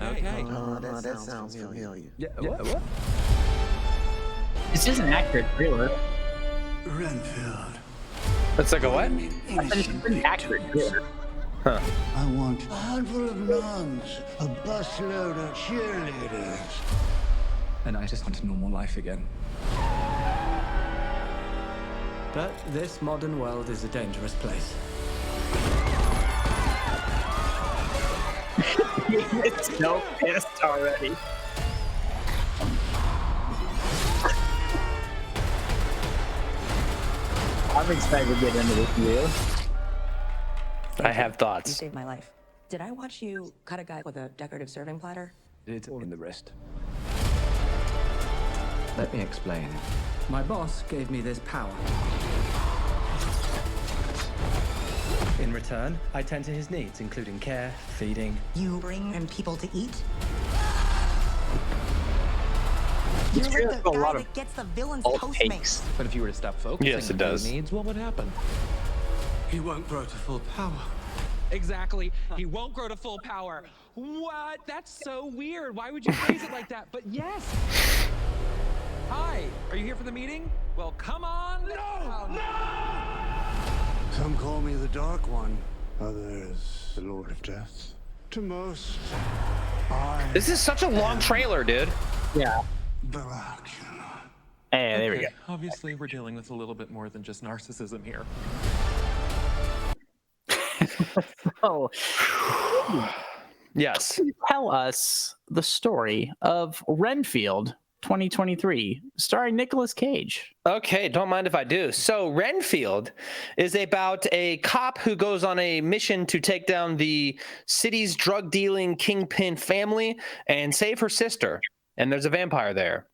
Okay. Oh, that sounds familiar. Yeah, what? This is an accurate trailer. Renfield. That's like a what? I said it's an accurate trailer. Huh. I want a handful of nuns, a busload of cheerleaders. And I just want a normal life again. But this modern world is a dangerous place. It's so pissed already. I'm excited to get into this video. I have You thoughts. saved my life. Did I watch you cut a guy with a decorative serving platter? It's all in the wrist. Let me explain. My boss gave me this power. In return, I tend to his needs, including care, feeding. You bring in people to eat? This You're trailer's like got the a lot guy of that gets the villain's alt Postmates. takes. But if you were to stop focusing Yes, it on does. his needs, what would happen? He won't grow to full power. Exactly. He won't grow to full power. What? That's so weird. Why would you phrase it like that? But yes. Hi. Are you here for the meeting? Well, come on. No! Some call me the Dark One. Others, the Lord of Death. To most, I This is such a long trailer, dude. Yeah. Dracula. Hey, there we go. Obviously, we're dealing with a little bit more than just narcissism here. Oh, Yes. tell us the story of Renfield 2023, starring Nicolas Cage. Okay, don't mind if I do. So Renfield is about a cop who goes on a mission to take down the city's drug dealing kingpin family and save her sister. And there's a vampire there.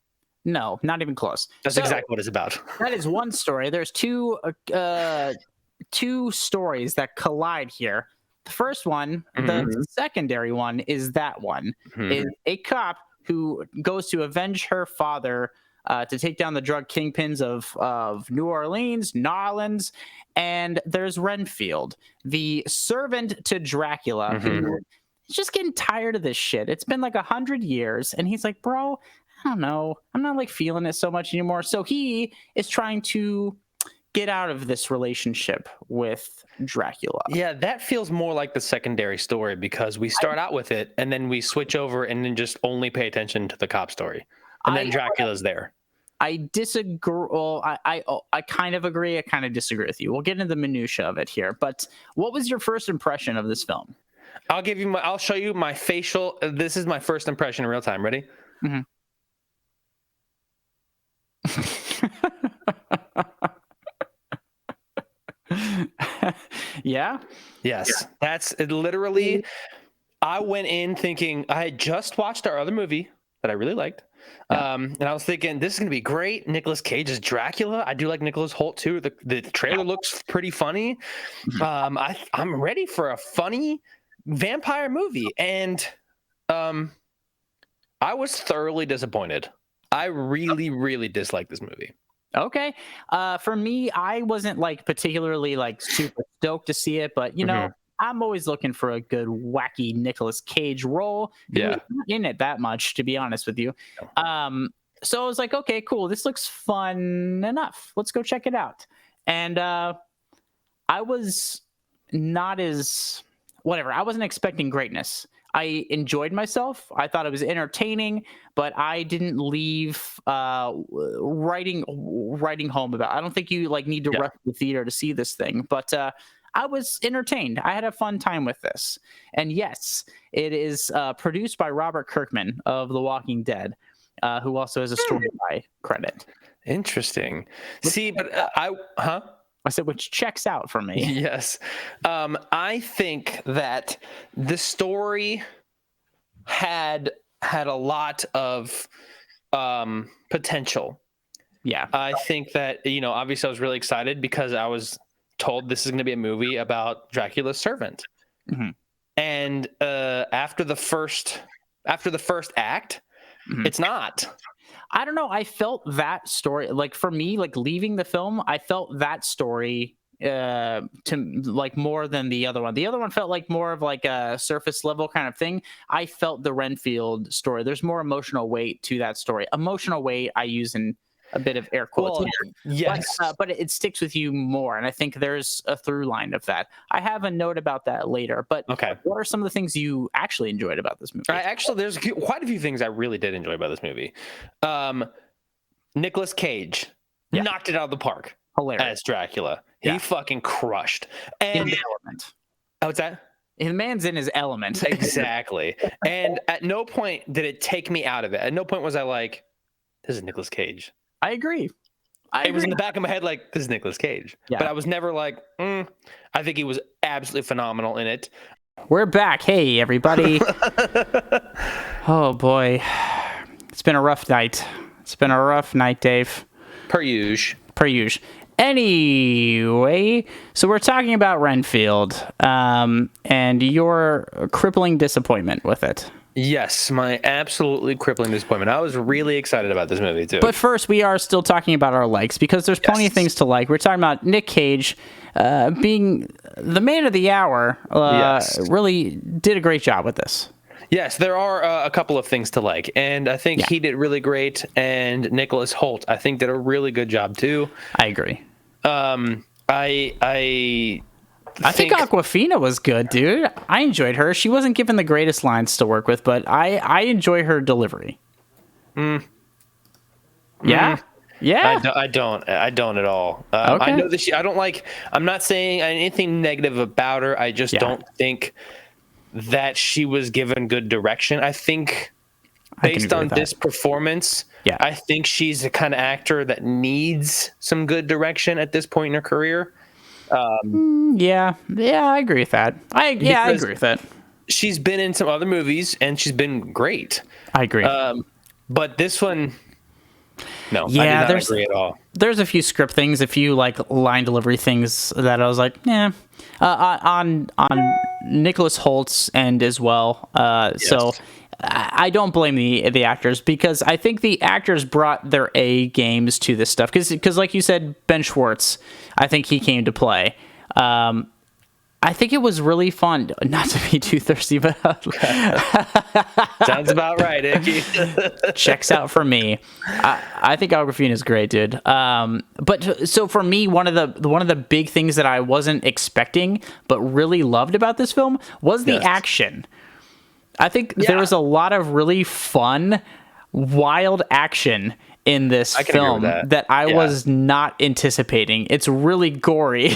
No, not even close. That's So, exactly what it's about. that is one story. There's two stories that collide here. the first one. The secondary one is that one. Is a cop who goes to avenge her father to take down the drug kingpins of New Orleans, Nolans, and there's Renfield, the servant to Dracula, who is just getting tired of this shit. It's been like 100 years, and he's like, bro, I don't know. I'm not like feeling it so much anymore. So he is trying to get out of this relationship with Dracula. Yeah, that feels more like the secondary story because we start out with it and then we switch over and then just only pay attention to the cop story. And then Dracula's there. I disagree. Well, I kind of agree. I kind of disagree with you. We'll get into the minutia of it here. But what was your first impression of this film? I'll show you my facial. This is my first impression in real time. Ready? Yeah. Yes. That's it. Literally, I went in thinking I had just watched our other movie that I really liked. And I was thinking, this is going to be great. Nicolas Cage is Dracula. I do like Nicholas Hoult too. The trailer looks pretty funny. I'm ready for a funny vampire movie. And I was thoroughly disappointed. I really, really disliked this movie. Okay. For me, I wasn't like particularly like super stoked to see it, but you know, I'm always looking for a good wacky Nicolas Cage role. Yeah. Not in it that much, to be honest with you. So I was like, okay, cool. This looks fun enough. Let's go check it out. And I was not as whatever. I wasn't expecting greatness. I enjoyed myself. I thought it was entertaining, but I didn't leave writing home about it. I don't think you like need to rush the theater to see this thing, but I was entertained. I had a fun time with this. And yes, it is produced by Robert Kirkman of The Walking Dead, who also has a story by credit. Interesting. See, but I said, which checks out for me. Yes. I think that the story had a lot of potential. Yeah. I think that, you know, obviously I was really excited because I was told this is going to be a movie about Dracula's servant. And after the first act, it's not. I don't know. I felt that story, like for me, like leaving the film, I felt that story to like more than the other one. The other one felt like more of like a surface level kind of thing. I felt the Renfield story. There's more emotional weight to that story. Emotional weight I use in a bit of air quotes. Well, yes. But it sticks with you more. And I think there's a through line of that. I have a note about that later. But what are some of the things you actually enjoyed about this movie? There's quite a few things I really did enjoy about this movie. Nicolas Cage knocked it out of the park. Hilarious. As Dracula. He fucking crushed. And in the element. What's that? The man's in his element. Exactly. And at no point did it take me out of it. At no point was I like, this is Nicolas Cage. I agree. It was in the back of my head like, this is Nicolas Cage. Yeah. But I was never like, I think he was absolutely phenomenal in it. We're back. Hey, everybody. Oh, boy. It's been a rough night. Dave. Per usual. Anyway, so we're talking about Renfield and your crippling disappointment with it. Yes, my absolutely crippling disappointment. I was really excited about this movie, too. But first, we are still talking about our likes because there's plenty of things to like. We're talking about Nick Cage being the man of the hour. Really did a great job with this. Yes, there are a couple of things to like, and I think he did really great, and Nicholas Hoult, I think, did a really good job, too. I agree. I think Awkwafina was good, dude. I enjoyed her. She wasn't given the greatest lines to work with, but I enjoy her delivery. Yeah? Yeah? I don't at all. I know that I'm not saying anything negative about her. I just don't think that she was given good direction. I think based on this performance, I think she's the kind of actor that needs some good direction at this point in her career. I agree with that. I agree with that. She's been in some other movies and she's been great. I agree. But this one, No, Yeah, I did not there's- agree at all. There's a few script things, a few like line delivery things that I was like, yeah. On Nicholas Holt's end as well. So I don't blame the actors, because I think the actors brought their A games to this stuff. Because like you said, Ben Schwartz, I think he came to play. I think it was really fun. Not to be too thirsty, but Sounds about right, Icky. checks out for me. I think Awkwafina is great, dude. But so for me, one of the big things that I wasn't expecting but really loved about this film was the action. I think there was a lot of really fun, wild action in this film that I was not anticipating. It's really gory.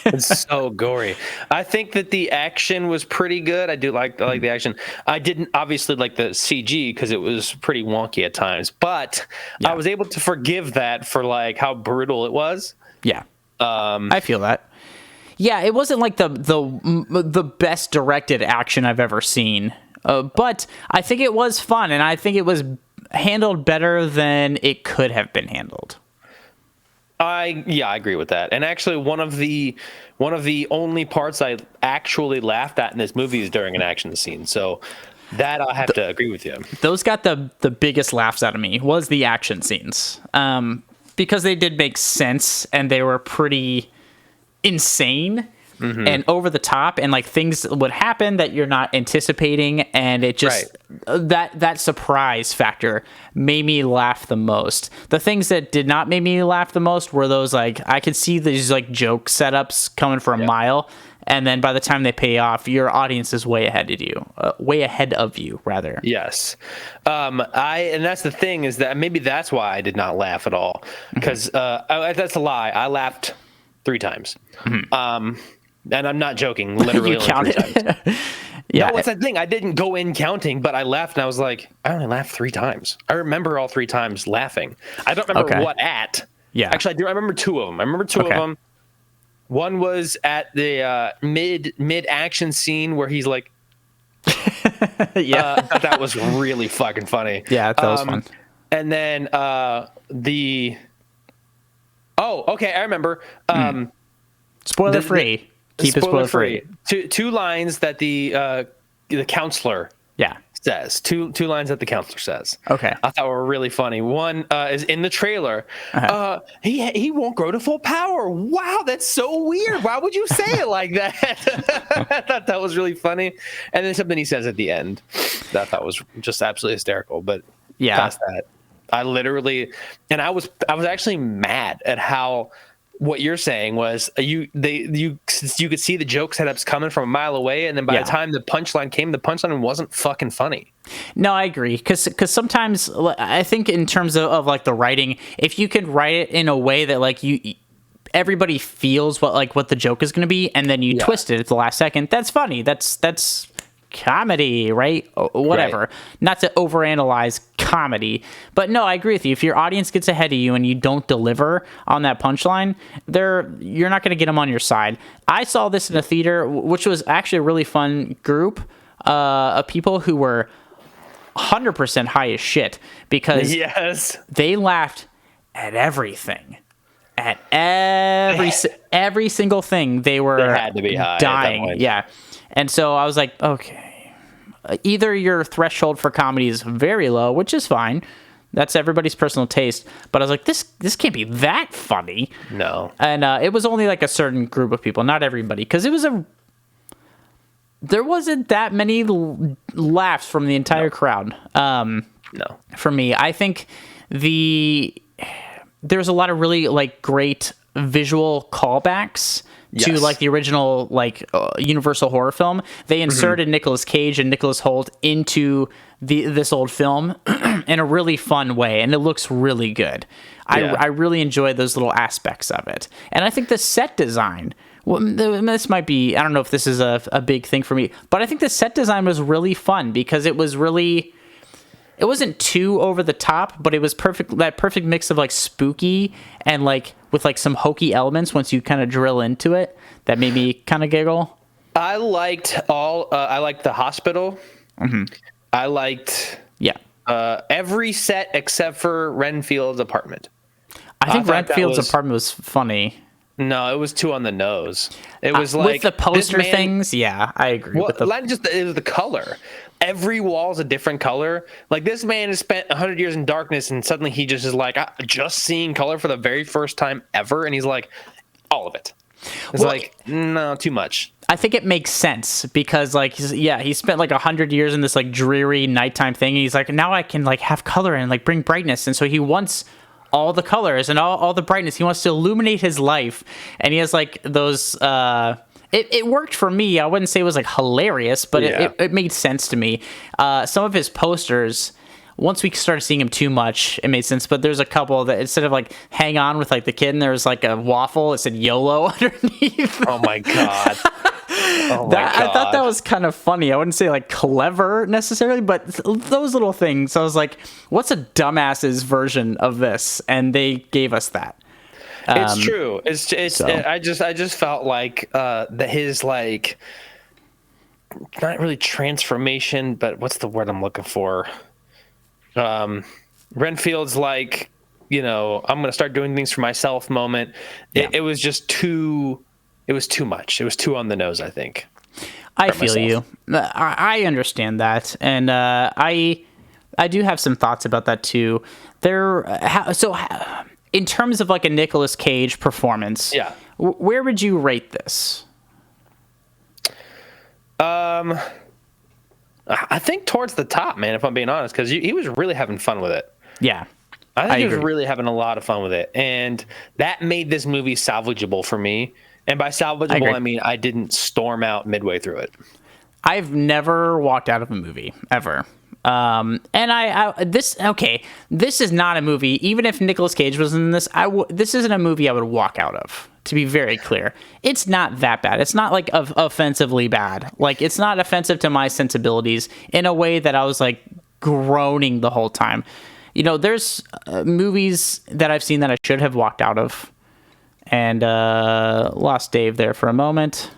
It's so gory. I think that the action was pretty good. I like the action. I didn't obviously like the CG because it was pretty wonky at times, but I was able to forgive that for like how brutal it was. Yeah. I feel that. Yeah, it wasn't like the best directed action I've ever seen. But I think it was fun, and I think it was handled better than it could have been handled. I agree with that. And actually, one of the only parts I actually laughed at in this movie is during an action scene. So that I have to agree with you. Those got the biggest laughs out of me was the action scenes, because they did make sense and they were pretty insane. And over the top, and like things would happen that you're not anticipating, and it just that surprise factor made me laugh the most. The things that did not make me laugh the most were those like I could see these like joke setups coming for a mile, and then by the time they pay off, your audience is way ahead of you, rather. Yes, and that's the thing, is that maybe that's why I did not laugh at all, because that's a lie. I laughed 3 times. And I'm not joking. Literally, You only 3 counted? times. Yeah. No, what's that thing? I didn't go in counting, but I laughed, and I was like, I only laughed 3 times. I remember all 3 times laughing. I don't remember what at. Yeah. Actually, I do. I remember 2 of them. I remember 2 of them. One was at the mid action scene where he's like, I thought that was really fucking funny. Yeah, that was fun. And then I remember. Spoiler free. Keep it spoiler free. 2 lines that the counselor says. Two lines that the counselor says. Okay. I thought were really funny. One is in the trailer. He won't grow to full power. Wow, that's so weird. Why would you say it like that? I thought that was really funny. And then something he says at the end that I thought was just absolutely hysterical. But past that, I literally, and I was actually mad at how. What you're saying was you could see the joke setups coming from a mile away, and then by the time the punchline came, the punchline wasn't fucking funny. No, I agree, because sometimes I think in terms of like the writing, if you could write it in a way that like everybody feels what the joke is going to be, and then you twist it at the last second, that's funny. That's comedy, right? Whatever. Right. Not to overanalyze comedy, but no, I agree with you. If your audience gets ahead of you and you don't deliver on that punchline, you're not going to get them on your side. I saw this in a theater, which was actually a really fun group of people who were 100% high as shit, because they laughed at everything. At every single thing, they had to be high, dying. Yeah. And so I was like, okay, either your threshold for comedy is very low, which is fine. That's everybody's personal taste. But I was like, this can't be that funny. No. And it was only like a certain group of people, not everybody, because there wasn't that many laughs from the entire crowd. No. For me, I think there's a lot of really like great visual callbacks to like the original Universal horror film. They inserted Nicolas Cage and Nicholas Hoult into this old film in a really fun way, and it looks really good. I really enjoyed those little aspects of it, and I think the set design. Well, this might be, I don't know if this is a big thing for me, but I think the set design was really fun because it wasn't too over the top, but it was that perfect mix of like spooky and like with like some hokey elements once you kind of drill into it that made me kind of giggle. I liked the hospital. I liked Every set except for Renfield's apartment. I think Renfield's apartment was funny. No, it was too on the nose. It was with the poster things. Yeah, I agree. Well, it was the color. Every wall's a different color. Like, this man has spent 100 years in darkness, and suddenly he just is like, just seeing color for the very first time ever, and he's like, all of it. It's like, no, too much. I think it makes sense because, like, he spent like 100 years in this like dreary nighttime thing, and he's like, now I can like have color and like bring brightness, and so he wants all the colors and all the brightness. He wants to illuminate his life, and he has like those. It worked for me. I wouldn't say it was like hilarious, but it made sense to me. Some of his posters, once we started seeing him too much, it made sense. But there's a couple that instead of like hang on with like the kid, and there was like a waffle, it said YOLO underneath. Oh my God. Oh my God. I thought that was kind of funny. I wouldn't say like clever necessarily, but those little things. I was like, what's a dumbass's version of this? And they gave us that. It's true. I just felt like his like, not really transformation, but what's the word I'm looking for? Renfield's like, I'm going to start doing things for myself moment. Yeah. It was just too. It was too much. It was too on the nose, I think. I feel you. I understand that, and I do have some thoughts about that too. In terms of like a Nicolas Cage performance, where would you rate this? I think towards the top, man, if I'm being honest, because he was really having fun with it. Yeah. I think he was really having a lot of fun with it, and that made this movie salvageable for me. And by salvageable, I mean I didn't storm out midway through it. I've never walked out of a movie ever. And this is not a movie. Even if Nicolas Cage was in this, this isn't a movie I would walk out of. To be very clear, it's not that bad. It's not like offensively bad. Like, it's not offensive to my sensibilities in a way that I was like groaning the whole time. There's movies that I've seen that I should have walked out of. And lost Dave there for a moment.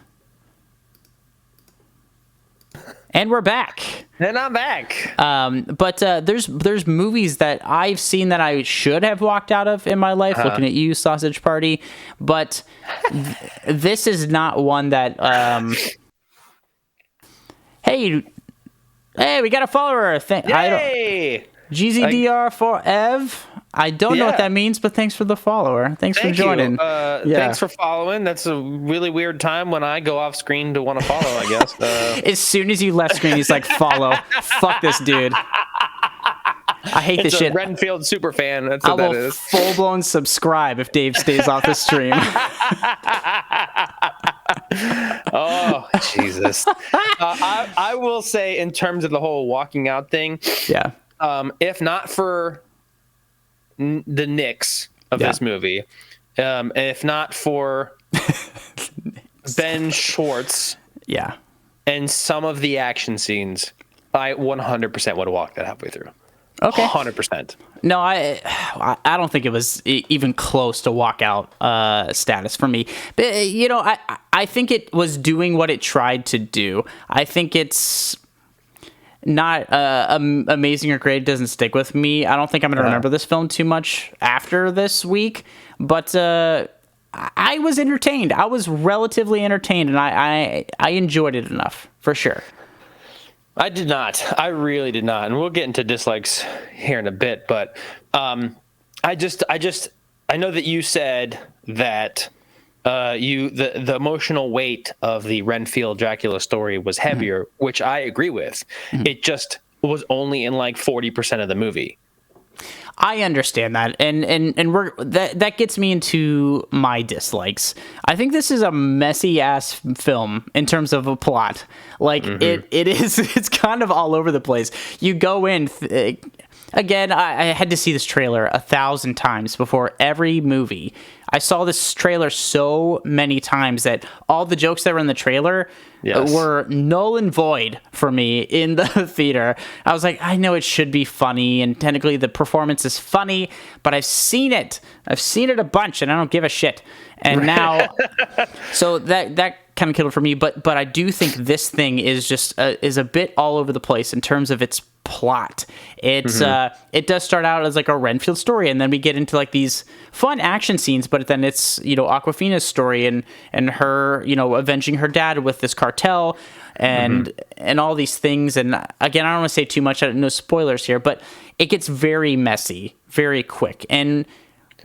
And we're back. And I'm back. But there's movies that I've seen that I should have walked out of in my life, looking at you, Sausage Party. But this is not one that... Hey, we got a follower. Yay! GZDR for Ev. I don't know what that means, but thanks for the follower. Thanks for joining. Thanks for following. That's a really weird time when I go off screen to want to follow, I guess. As soon as you left screen, he's like, follow. Fuck this dude. I hate this shit. Renfield super fan. That's what that is. Full blown subscribe if Dave stays off the stream. Oh, Jesus. I will say, in terms of the whole walking out thing, if not for the Knicks of this movie, if not for Ben Schwartz, and some of the action scenes, I 100% would have walked that halfway through. Okay, 100%. No, I don't think it was even close to walkout status for me. But I think it was doing what it tried to do. I think it's not amazing or great. It doesn't stick with me. I don't think I'm going to remember this film too much after this week, but I was entertained. I was relatively entertained, and I enjoyed it enough, for sure. I did not. I really did not. And we'll get into dislikes here in a bit, but I know that you said that the emotional weight of the Renfield Dracula story was heavier, which I agree with. It just was only in like 40% of the movie. I understand that, and that gets me into my dislikes. I think this is a messy ass film in terms of a plot. Like it's kind of all over the place. You go in. Again, I had to see this trailer 1,000 times before every movie. I saw this trailer so many times that all the jokes that were in the trailer were null and void for me in the theater. I was like, I know it should be funny, and technically the performance is funny, but I've seen it. I've seen it a bunch, and I don't give a shit. And now, so that kind of killed it for me. But I do think this thing is just is a bit all over the place in terms of its plot. It's it does start out as like a Renfield story, and then we get into like these fun action scenes. But then it's Awkwafina's story and her avenging her dad with this cartel and all these things. And again, I don't want to say too much. No spoilers here, but it gets very messy, very quick, and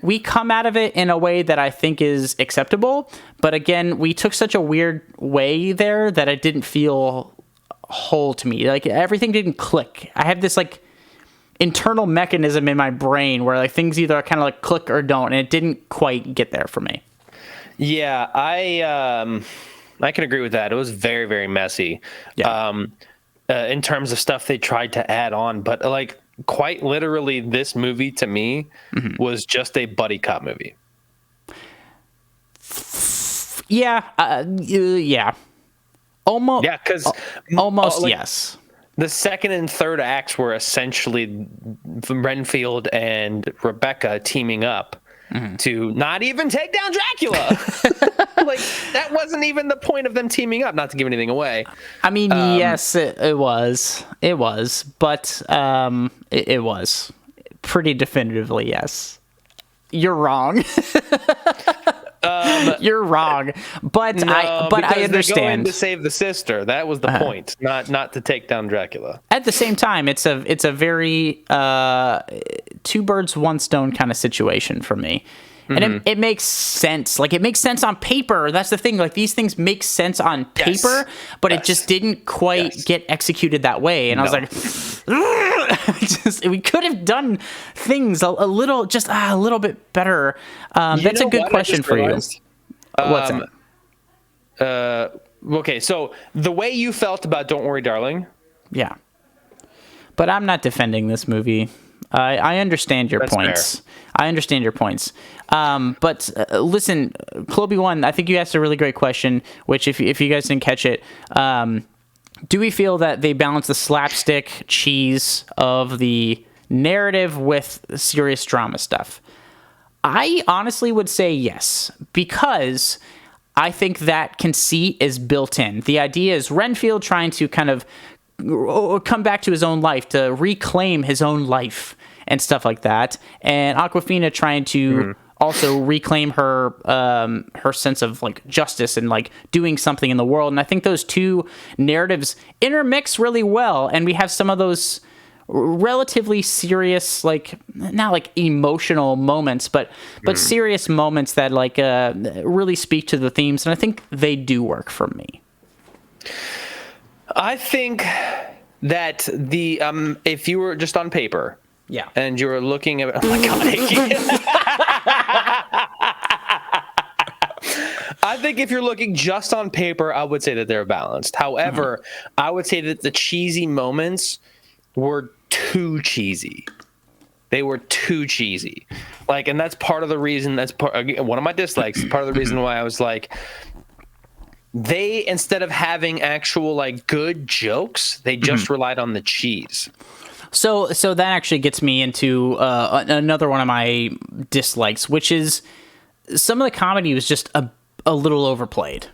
we come out of it in a way that I think is acceptable. But again, we took such a weird way there that it didn't feel whole to me. Like everything didn't click. I have this like internal mechanism in my brain where like things either kind of like click or don't, and it didn't quite get there for me. Yeah, I can agree with that. It was very, very messy. Yeah. In terms of stuff they tried to add on, but like quite literally, this movie to me was just a buddy cop movie. Yeah. Yeah. Almost. Yeah, because almost yes. The second and third acts were essentially Renfield and Rebecca teaming up to not even take down Dracula. Like that wasn't even the point of them teaming up. Not to give anything away. I mean, yes, it was. It was, but it was pretty definitively yes. You're wrong. You're wrong, but No, I understand. They're going to save the sister. That was the point, not to take down Dracula. At the same time, it's a very two birds, one stone kind of situation for me. And it makes sense. Like, it makes sense on paper. That's the thing. Like, these things make sense on paper, but it just didn't quite get executed that way. And I was like, we could have done things a little bit better. That's a good question for you. What's that? Okay, so the way you felt about Don't Worry, Darling. Yeah. But I'm not defending this movie. I understand your points. Fair. I understand your points. But listen, Cloby One, I think you asked a really great question, which if you guys didn't catch it, do we feel that they balance the slapstick cheese of the narrative with serious drama stuff? I honestly would say yes, because I think that conceit is built in. The idea is Renfield trying to kind of come back to his own life, to reclaim his own life and stuff like that, and Awkwafina trying to also reclaim her her sense of like justice and like doing something in the world. And I think those two narratives intermix really well, and we have some of those relatively serious, like not like emotional moments, but serious moments that like really speak to the themes, and I think they do work for me. I think that the if you were just on paper, yeah, and you were looking at, oh my god, I think if you're looking just on paper, I would say that they're balanced. However, I would say that the cheesy moments were too cheesy. They were too cheesy. Like, and that's part of the reason. That's one of my dislikes. Part of the reason why I was like, they, instead of having actual like good jokes, they just relied on the cheese. So that actually gets me into another one of my dislikes, which is some of the comedy was just a little overplayed.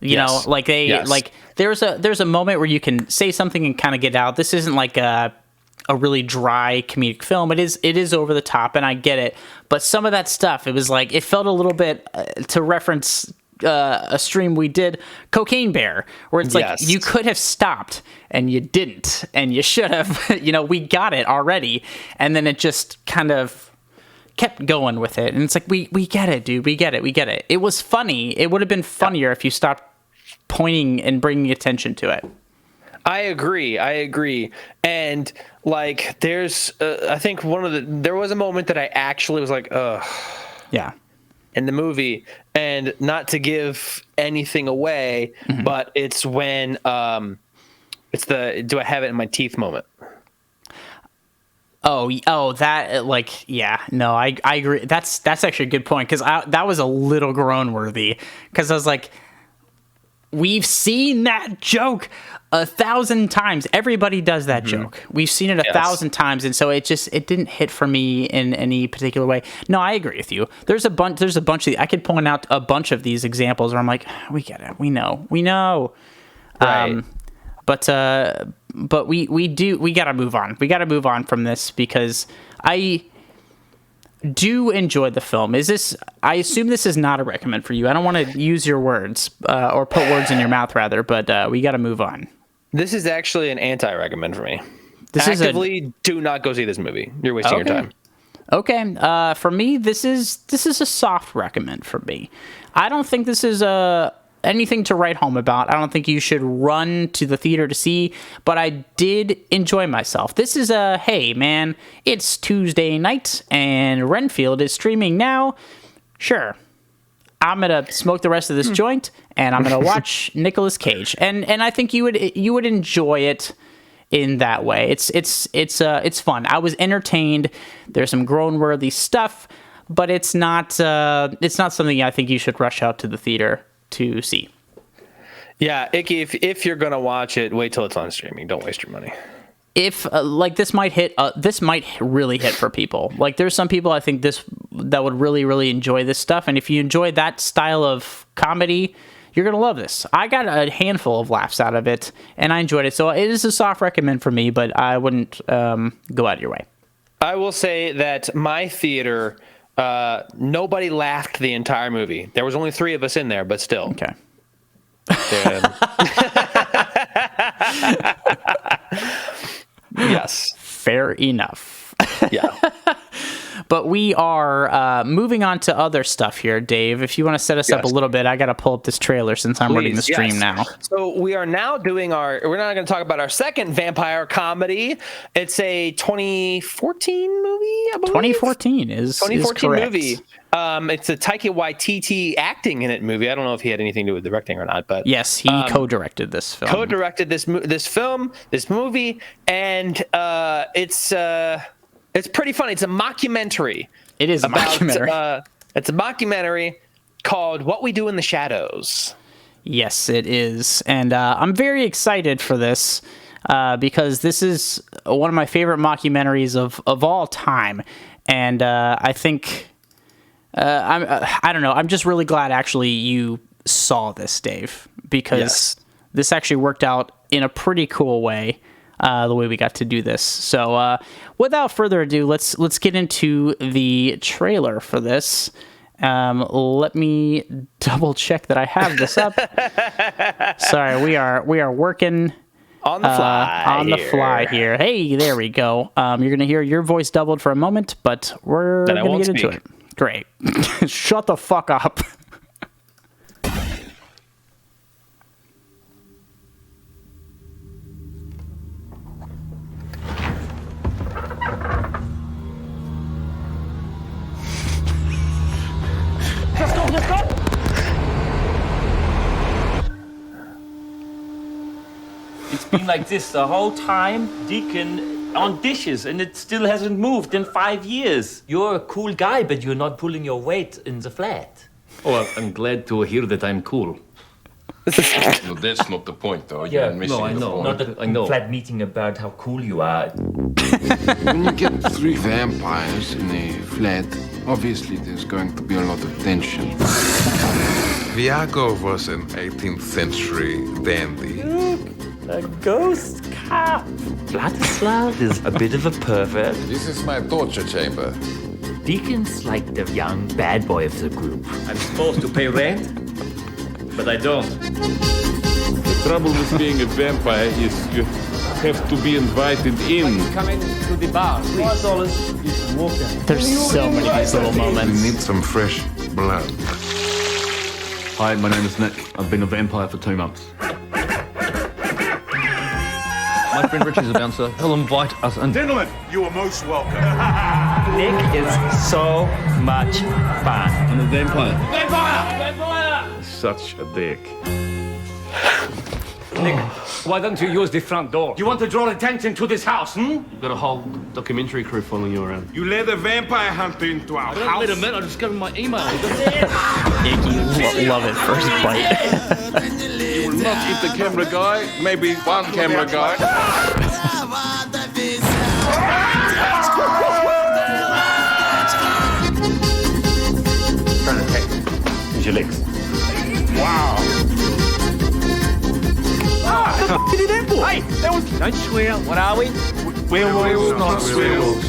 You know, like like there's a moment where you can say something and kind of get out. This isn't like a really dry comedic film. It is over the top, and I get it. But some of that stuff, it was like, it felt a little bit, to reference a stream we did, Cocaine Bear, where it's like you could have stopped and you didn't, and you should have. We got it already, and then it just kind of kept going with it, and it's like we get it, dude, we get it. It was funny. It would have been funnier if you stopped pointing and bringing attention to it. I agree. And like, there's I think there was a moment that I actually was like, ugh. Yeah. In the movie, and not to give anything away, but it's when it's the "do I have it in my teeth" moment. Oh, that, like, yeah, no, I agree. That's actually a good point, because that was a little groan worthy, because I was like, we've seen that joke 1,000 times. Everybody does that joke. We've seen it 1,000 times, and so it didn't hit for me in any particular way. No, I agree with you. There's a bunch of I could point out a bunch of these examples where I'm like, we get it, we know. Right. But we gotta move on. We gotta move on from this because I do enjoy the film. I assume this is not a recommend for you. I don't want to use your words or put words in your mouth rather, but we got to move on. This is actually an anti-recommend for me. Do not go see this movie. You're wasting your time. Okay. For me, this is a soft recommend for me. I don't think this is anything to write home about. I don't think you should run to the theater to see, but I did enjoy myself. This is hey man, it's Tuesday night and Renfield is streaming now. Sure, I'm gonna smoke the rest of this joint and I'm gonna watch Nicolas Cage, and I think you would enjoy it in that way. It's fun. I was entertained. There's some groan-worthy stuff, but it's not something I think you should rush out to the theater to see. Yeah, Icky, if you're gonna watch it, wait till it's on streaming. Don't waste your money. If this might really hit for people. Like there's some people I think that would really, really enjoy this stuff, and if you enjoy that style of comedy, you're gonna love this. I got a handful of laughs out of it, and I enjoyed it. So it is a soft recommend for me, but I wouldn't go out of your way. I will say that my theater. Nobody laughed the entire movie. There was only 3 of us in there, but still. Okay. Yes. Fair enough. Yeah. But we are moving on to other stuff here, Dave. If you want to set us up a little bit, I got to pull up this trailer since I'm running the stream now. So we are now doing we're not going to talk about our second vampire comedy. It's a 2014 movie, I believe. 2014 is correct. Movie. It's a Taika Waititi acting in it movie. I don't know if he had anything to do with directing or not, but yes, he co-directed this film. Co-directed this movie, and it's pretty funny. It's a mockumentary. It is a mockumentary. It's a mockumentary called What We Do in the Shadows. Yes, it is. And I'm very excited for this because this is one of my favorite mockumentaries of all time. And I think, I don't know, I'm just really glad actually you saw this, Dave, because this actually worked out in a pretty cool way. The way we got to do this. So without further ado, let's get into the trailer for this. Let me double check that I have this up. Sorry, we are working on the fly here. Hey, there we go. You're gonna hear your voice doubled for a moment, but we're gonna get into it. Great. Shut the fuck up. It's been like this the whole time, Deacon, on dishes, and it still hasn't moved in 5 years. You're a cool guy, but you're not pulling your weight in the flat. Oh, I'm glad to hear that I'm cool. No, that's not the point, though. Yeah, You're missing I know. Not a flat meeting about how cool you are. When you get 3 vampires in a flat, obviously there's going to be a lot of tension. Viago was an 18th century dandy. A ghost cop. Vladislav is a bit of a pervert. This is my torture chamber. Deacon's like the young bad boy of the group. I'm supposed to pay rent, but I don't. The trouble with being a vampire is you have to be invited in. Come in to the bar, $4 There's so many of these little moments. We need some fresh blood. Hi, my name is Nick. I've been a vampire for 2 months. My friend Richie's a bouncer. He'll invite us in. Gentlemen, you are most welcome. Nick is so much fun. I'm a vampire. Vampire! Vampire! Such a dick. Nick, why don't you use the front door? You want to draw attention to this house, You've got a whole documentary crew following you around. You let a vampire hunter into our house. I don't let him in, I just give him my email. Icky, love it. First bite. I'm not the camera guy. Maybe one camera guy. Trying to take. Use your legs. Wow. What did he then for? Hey, that was. Don't swear. What are we? Werewolves, not werewolves.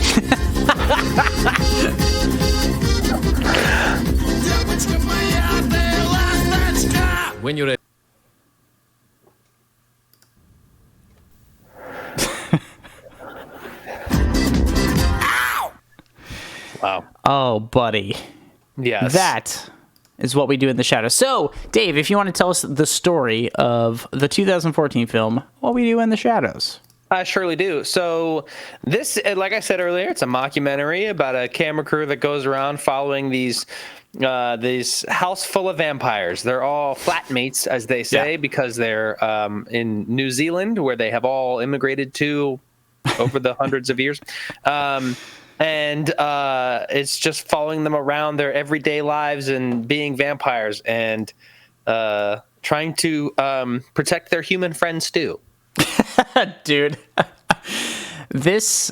When you're Wow. Oh, buddy. Yes. That is what we do in the shadows. So, Dave, if you want to tell us the story of the 2014 film, What We Do in the Shadows. I surely do. So this, like I said earlier, it's a mockumentary about a camera crew that goes around following these house full of vampires. They're all flatmates, as they say, because they're in New Zealand, where they have all immigrated to over the hundreds of years. And it's just following them around their everyday lives and being vampires and trying to protect their human friends too. Dude, this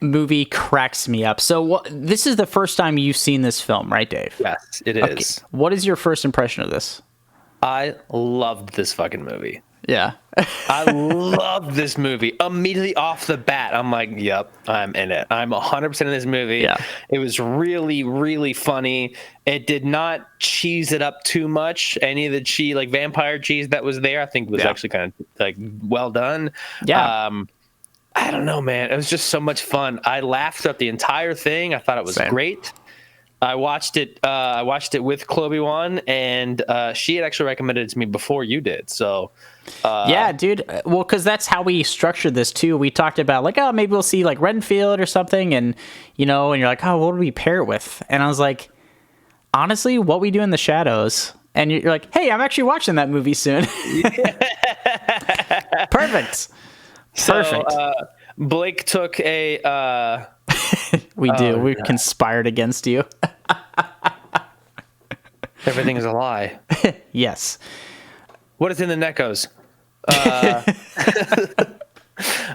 movie cracks me up. So this is the first time you've seen this film, right, Dave? Yes, it is. Okay. What is your first impression of this? I loved this fucking movie. Yeah. I loved this movie. Immediately off the bat, I'm like, yep, I'm in it. I'm 100% in this movie. Yeah. It was really, really funny. It did not cheese it up too much. Any of the cheese, like vampire cheese that was there, I think was actually kind of like well done. Yeah. I don't know, man. It was just so much fun. I laughed throughout the entire thing. I thought it was great. I watched it with Chloe Wan, and she had actually recommended it to me before you did. So yeah, dude. Well, because that's how we structured this too. We talked about like, oh, maybe we'll see like Renfield or something, and and you're like, oh, what do we pair it with? And I was like, honestly, What We Do in the Shadows. And you're like, hey, I'm actually watching that movie soon. Perfect. Perfect. So, Blake took a. We conspired against you. Everything is a lie. Yes. What is in the Neckos?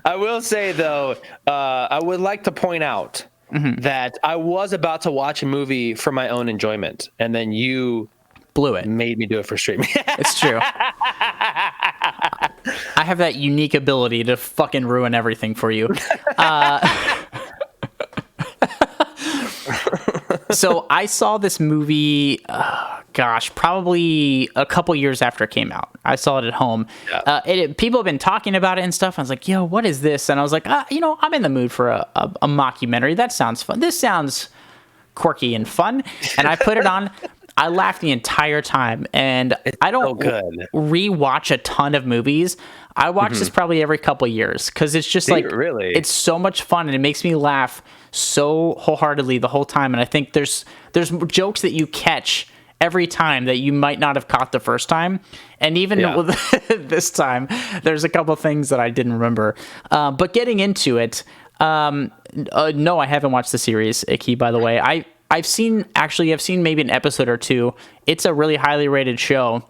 I will say, though, I would like to point out that I was about to watch a movie for my own enjoyment, and then you blew it. Made me do it for streaming. It's true. I have that unique ability to fucking ruin everything for you. So I saw this movie, probably a couple years after it came out. I saw it at home. Yeah. People have been talking about it and stuff. I was like, yo, what is this? And I was like, I'm in the mood for a mockumentary. That sounds fun. This sounds quirky and fun. And I put it on. I laughed the entire time. And I don't rewatch a ton of movies. I watch this probably every couple of years because it's just it's so much fun and it makes me laugh so wholeheartedly the whole time. And I think there's jokes that you catch every time that you might not have caught the first time. And even with this time, there's a couple of things that I didn't remember. But getting into it, no, I haven't watched the series, Icky, by the way. I've seen maybe an episode or two. It's a really highly rated show.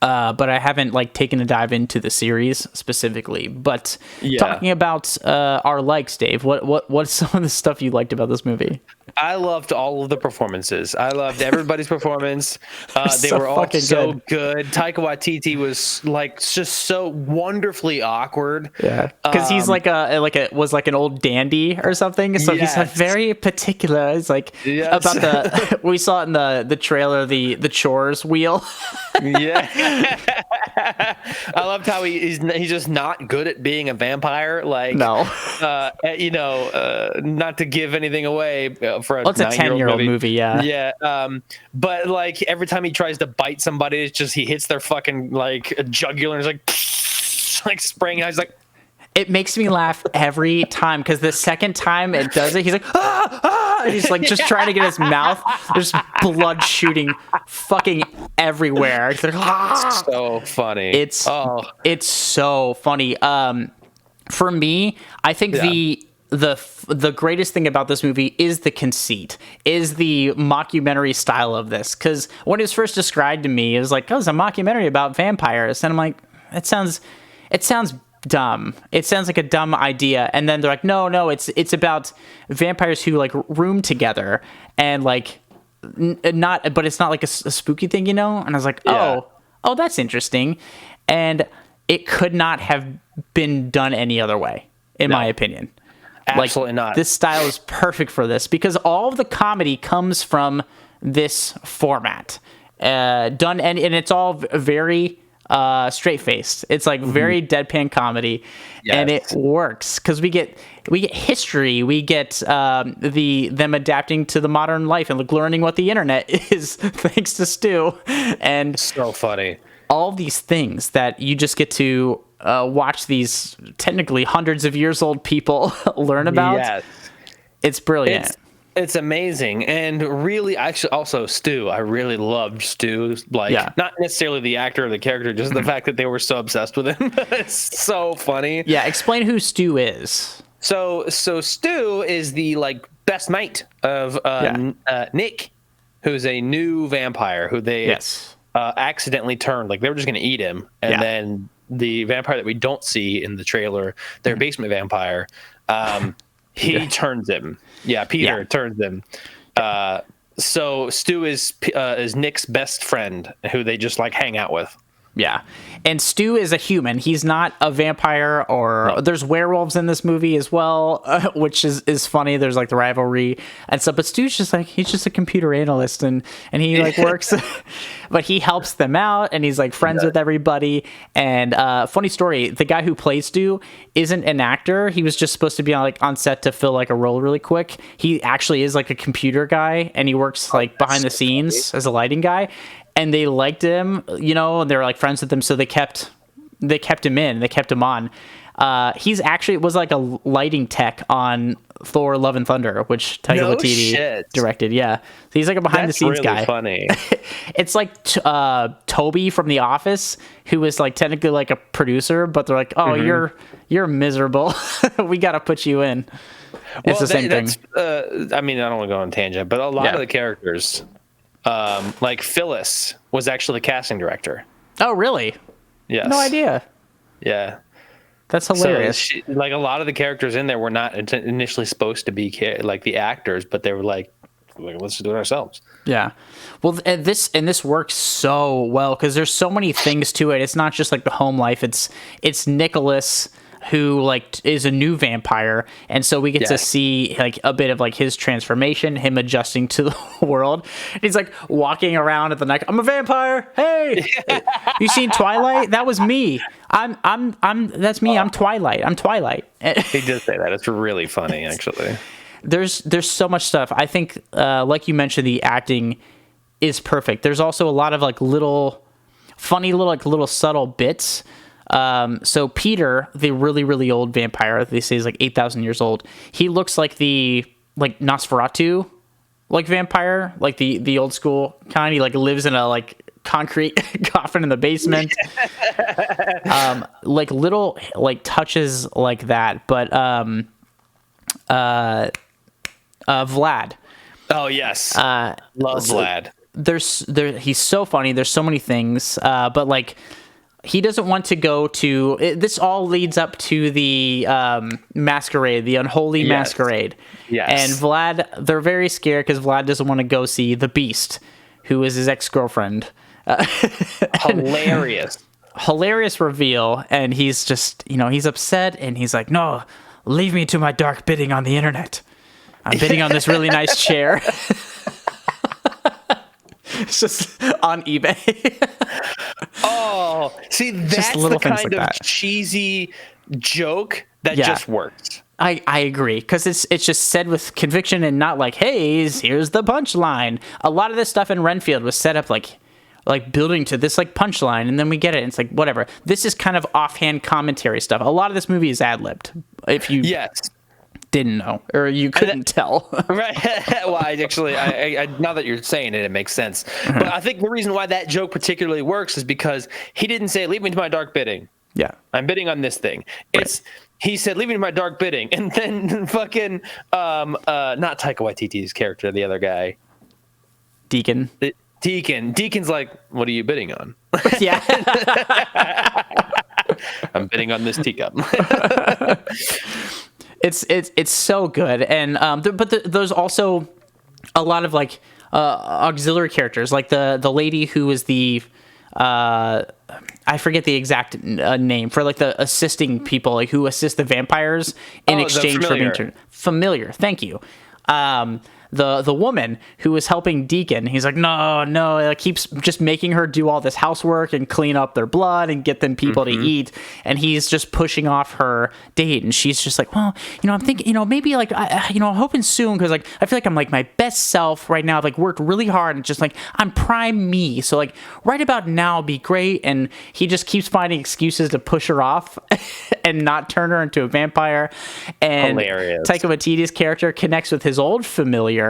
But I haven't taken a dive into the series specifically. But talking about our likes, Dave, what's some of the stuff you liked about this movie? I loved all of the performances. I loved everybody's performance. They were all so good. Taika Waititi was just so wonderfully awkward. Yeah, because he's was an old dandy or something. So he's very particular. It's about the we saw it in the trailer, the chores wheel. Yeah. I loved how he's just not good at being a vampire. Not to give anything away for a 10-year-old movie. Yeah. But every time he tries to bite somebody, it's just he hits their fucking jugular and it's like spraying. I was like, it makes me laugh every time because the second time it does it, he's like, ah, ah! And he's just trying to get his mouth. There's blood shooting fucking everywhere. It's like, ah! So funny. It's so funny. For me, I think the greatest thing about this movie is the conceit, is the mockumentary style of this. Because when it was first described to me, it was like, oh, it's a mockumentary about vampires, and I'm like, it sounds dumb. It sounds like a dumb idea. And then they're like, no, it's about vampires who like room together and like but it's not like a spooky thing, you know? And I was like, oh, that's interesting. And it could not have been done any other way, in my opinion. Absolutely not. This style is perfect for this because all of the comedy comes from this format. Done and it's all very straight-faced. It's like very deadpan comedy, and it works because we get history, we get them adapting to the modern life and like learning what the internet is thanks to Stu, and so funny. All these things that you just get to watch these technically hundreds of years old people learn about. Yes. It's brilliant. It's amazing. And really, actually, also Stu, I really loved Stu. Like, not necessarily the actor or the character, just the fact that they were so obsessed with him. It's so funny. Yeah, explain who Stu is. So Stu is the like best mate of Nick, who's a new vampire who they accidentally turned. Like they were just going to eat him, and then the vampire that we don't see in the trailer, their basement vampire, he turns him. Yeah, Peter turns him. So Stu is Nick's best friend, who they just like hang out with. Yeah, and Stu is a human. He's not a vampire, or there's werewolves in this movie as well, which is funny. There's like the rivalry and stuff. But Stu's just like, he's just a computer analyst, and he like works, but he helps them out, and he's like friends with everybody. And funny story, the guy who plays Stu isn't an actor. He was just supposed to be on set to fill like a role really quick. He actually is like a computer guy, and he works like behind the scenes as a lighting guy. And they liked him, you know, and they're like friends with him, so they kept him in, they kept him on. He's actually was like a lighting tech on Thor: Love and Thunder, which Taika Waititi directed. Yeah, so he's like a behind the scenes guy. Funny. It's like Toby from The Office, who was like technically like a producer, but they're like, oh, you're miserable. We got to put you in. It's the same thing. I mean, I don't want to go on a tangent, but a lot of the characters. Like Phyllis was actually the casting director. Oh, really? Yes. No idea. Yeah. That's hilarious. So like a lot of the characters in there were not initially supposed to be like the actors, but they were like let's just do it ourselves. Yeah. Well, this works so well because there's so many things to it. It's not just like the home life. It's Nicholas, who like is a new vampire, and so we get to see like a bit of like his transformation, him adjusting to the world. He's like walking around at the night. I'm a vampire. Hey, you seen Twilight? That was me. That's me. I'm Twilight. I'm Twilight. He did say that. It's really funny, actually. There's so much stuff. I think, like you mentioned, the acting is perfect. There's also a lot of like little funny little subtle bits. So Peter, the really, really old vampire, they say is like 8,000 years old. He looks like the like Nosferatu, like vampire, like the old school kind. He like lives in a like concrete coffin in the basement. Like little like touches like that. But Vlad. Oh yes. Love Vlad. He's so funny. There's so many things. But like. He doesn't want to go to... This all leads up to the masquerade, the unholy masquerade. Yes. And Vlad, they're very scared because Vlad doesn't want to go see the Beast, who is his ex-girlfriend. Hilarious reveal. And he's just, he's upset and he's like, no, leave me to my dark bidding on the internet. I'm bidding on this really nice chair. It's just on eBay. Oh, see, that's the kind of cheesy joke that just works. I agree, because it's just said with conviction and not like, hey, here's the punchline. A lot of this stuff in Renfield was set up like building to this like punchline, and then we get it, and it's like, whatever. This is kind of offhand commentary stuff. A lot of this movie is ad-libbed. If you didn't know, or you couldn't tell. Right. Well, I now that you're saying it makes sense. But I think the reason why that joke particularly works is because he didn't say, leave me to my dark bidding. Yeah. I'm bidding on this thing. he said, "Leave me to my dark bidding," and then fucking not Taika Waititi's character, the other guy, Deacon. Deacon's like, "What are you bidding on?" Yeah. I'm bidding on this teacup. It's so good, and there's also a lot of like auxiliary characters, like the lady who is the I forget the exact name for like the assisting people, like who assist the vampires in exchange for being familiar. Thank you. The woman who was helping Deacon, he's like, no, like keeps just making her do all this housework and clean up their blood and get them people to eat, and he's just pushing off her date, and she's just like, well, I'm thinking, maybe like, I'm hoping soon, because like I feel like I'm like my best self right now. I've like worked really hard and just like I'm prime me, so like right about now would be great, and he just keeps finding excuses to push her off and not turn her into a vampire. And hilarious. Taika Waititi's character connects with his old familiar,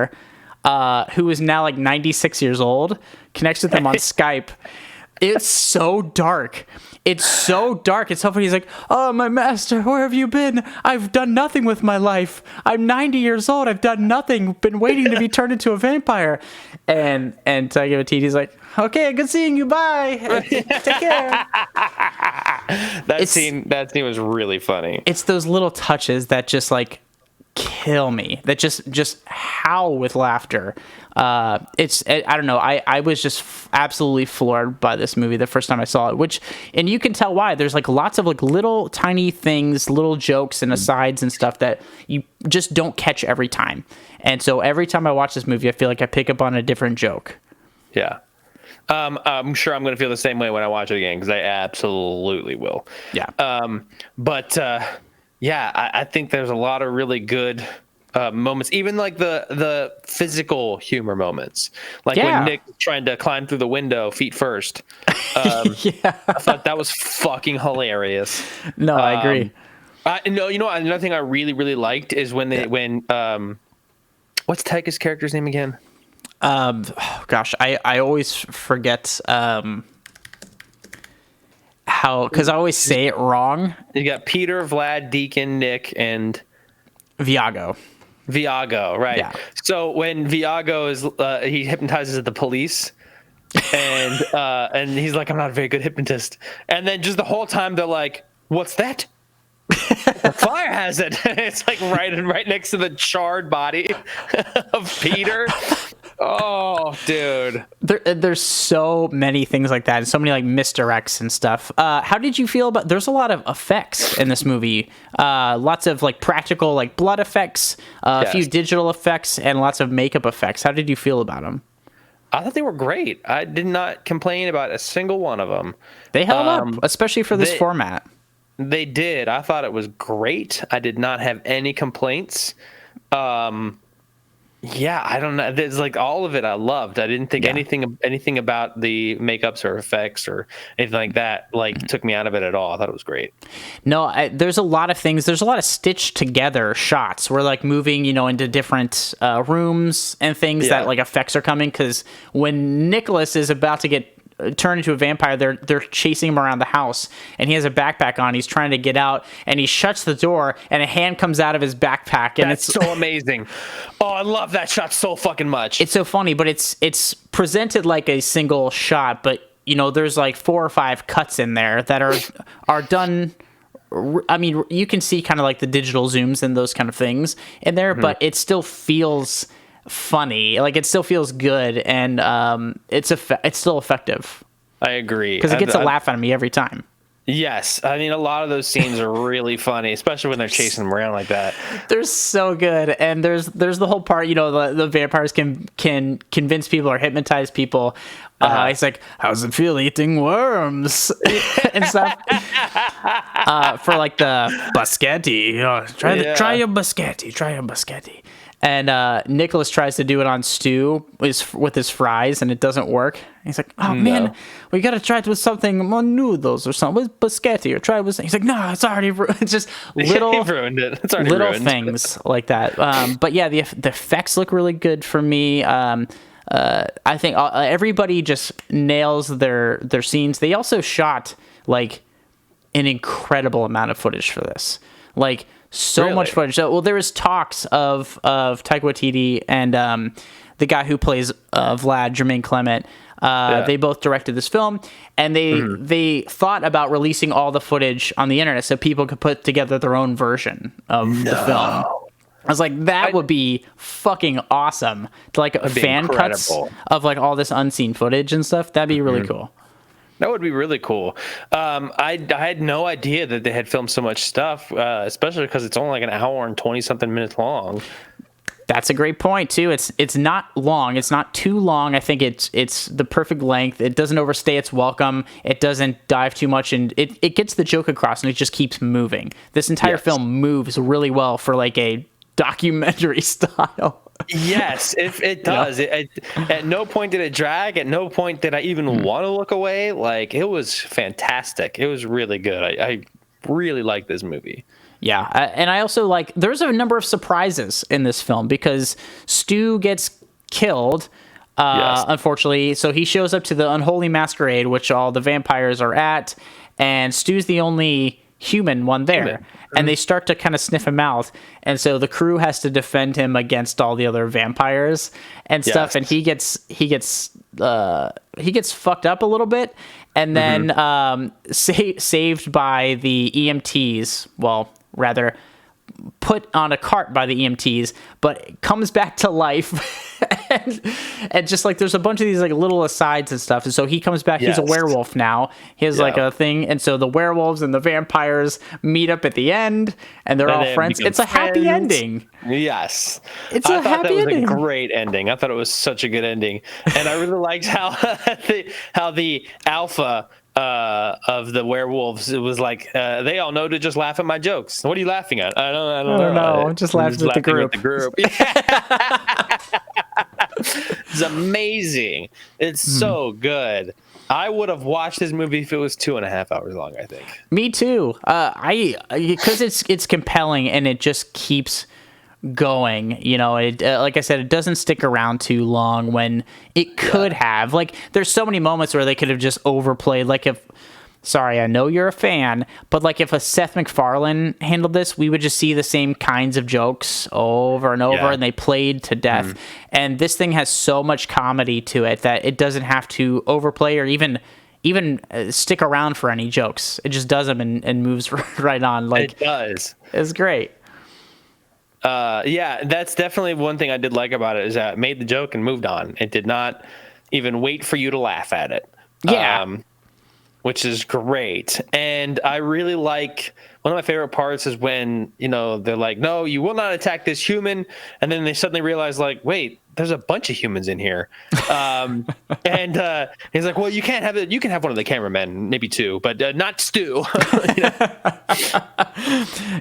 who is now like 96 years old, connects with him on Skype. It's so dark. It's so funny. He's like, oh, my master, where have you been? I've done nothing with my life. I'm 90 years old. I've done nothing. Been waiting to be turned into a vampire. And Taika Waititi's like, okay, good seeing you. Bye. Take care. That scene was really funny. It's those little touches that just like kill me, that just howl with laughter. I don't know, I was just absolutely floored by this movie the first time I saw it, and you can tell why. There's like lots of like little tiny things, little jokes and asides and stuff that you just don't catch every time, and so every time I watch this movie I feel like I pick up on a different joke. Yeah. I'm sure I'm going to feel the same way when I watch it again, because I absolutely will. Yeah. Yeah, I think there's a lot of really good moments, even like the physical humor moments, like when Nick was trying to climb through the window feet first. I thought that was fucking hilarious. No, I agree. Another thing I really, really liked is when what's Taika's character's name again? Gosh, I always forget because I always say it wrong. You got Peter, Vlad, Deacon, Nick, and Viago, right? Yeah. So when Viago is he hypnotizes the police, and he's like, I'm not a very good hypnotist, and then just the whole time they're like, what's that? The fire hazard. It's like right next to the charred body of Peter. Oh, dude. There's so many things like that, and so many like misdirects and stuff. How did you feel about? There's a lot of effects in this movie. Lots of like practical like blood effects, a few digital effects, and lots of makeup effects. How did you feel about them? I thought they were great. I did not complain about a single one of them. They held up, especially for this format. They did. I thought it was great. I did not have any complaints. Yeah, I don't know. There's like all of it I loved. I didn't think anything about the makeups or effects or anything like that took me out of it at all. I thought it was great. No, there's a lot of things. There's a lot of stitched together shots. We're like moving, into different rooms and things that like effects are coming. Because when Nicholas is about to get turned into a vampire, they're chasing him around the house, and he has a backpack on. He's trying to get out, and he shuts the door, and a hand comes out of his backpack, and it's so amazing. Oh, I love that shot so fucking much. It's so funny, but it's presented like a single shot, but there's like 4 or 5 cuts in there that are done. I mean, you can see kind of like the digital zooms and those kind of things in there, but it still feels funny. Like it still feels good, and it's still effective. I agree, because it gets a laugh out of me every time. Yes, I mean a lot of those scenes are really funny, especially when they're chasing them around like that. They're so good, and there's the whole part. The vampires can convince people or hypnotize people. He's like, "How's it feel eating worms?" and stuff. For like the biscotti, try your biscotti, try your biscotti. And Nicholas tries to do it on Stu with his fries, and it doesn't work. He's like, "Oh man, we gotta try it with something more noodles or something with biscotti, or try it with." He's like, "No, it's already ruined." It's just little ruined it. It's already little ruined. things like that. But yeah, the effects look really good for me. I think everybody just nails their scenes. They also shot like an incredible amount of footage for this. Like so much footage. So, well, there was talks of Taika Waititi and the guy who plays Vlad, Jermaine Clement. They both directed this film, and they thought about releasing all the footage on the internet so people could put together their own version of the film. I was like, that would be fucking awesome. To like fan cuts of like all this unseen footage and stuff. That'd be really cool. That would be really cool. I had no idea that they had filmed so much stuff, especially because it's only like an hour and 20-something minutes long. That's a great point too. It's not long. It's not too long. I think it's the perfect length. It doesn't overstay its welcome. It doesn't dive too much, and it gets the joke across, and it just keeps moving. This entire film moves really well for like a documentary style. Yes, it does. At no point did it drag. At no point did I even want to look away. Like, it was fantastic. It was really good. I really like this movie. Yeah, and I also like, there's a number of surprises in this film because Stu gets killed, unfortunately. So he shows up to the unholy masquerade, which all the vampires are at, and Stu's the only human one there. And they start to kind of sniff him out, and so the crew has to defend him against all the other vampires and stuff. And he gets fucked up a little bit, and then saved by the EMTs. Well, rather put on a cart by the EMTs, but comes back to life. and just like there's a bunch of these like little asides and stuff, and so he comes back. He's a werewolf now. He has like a thing, and so the werewolves and the vampires meet up at the end, and they're all friends. It's a happy ending. Yes, it's a happy ending. I thought that was a great ending. I thought it was such a good ending, and I really liked how the alpha of the werewolves, it was like they all know to just laugh at my jokes. What are you laughing at? I don't know. I'm just laughing at the group. It's amazing. It's so good. I would have watched this movie if it was 2.5 hours long, I think. Me too. Because it's compelling and it just keeps going. You know, like I said, it doesn't stick around too long when it could have. Like, there's so many moments where they could have just overplayed. Like, sorry, I know you're a fan, but like if a Seth MacFarlane handled this, we would just see the same kinds of jokes over and over, and they played to death. And this thing has so much comedy to it that it doesn't have to overplay or even stick around for any jokes. It just does them and moves right on. Like, it does. It's great. Yeah, that's definitely one thing I did like about it, is that it made the joke and moved on. It did not even wait for you to laugh at it. Yeah. Which is great. And I really like, one of my favorite parts is when, you know, they're like, no, you will not attack this human. And then they suddenly realize, like, wait, there's a bunch of humans in here. And he's like, well, you can't have it. You can have one of the cameramen, maybe two, but not Stu.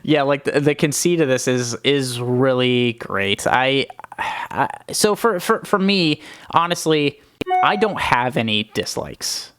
Yeah, like the conceit of this is really great. So for me, honestly, I don't have any dislikes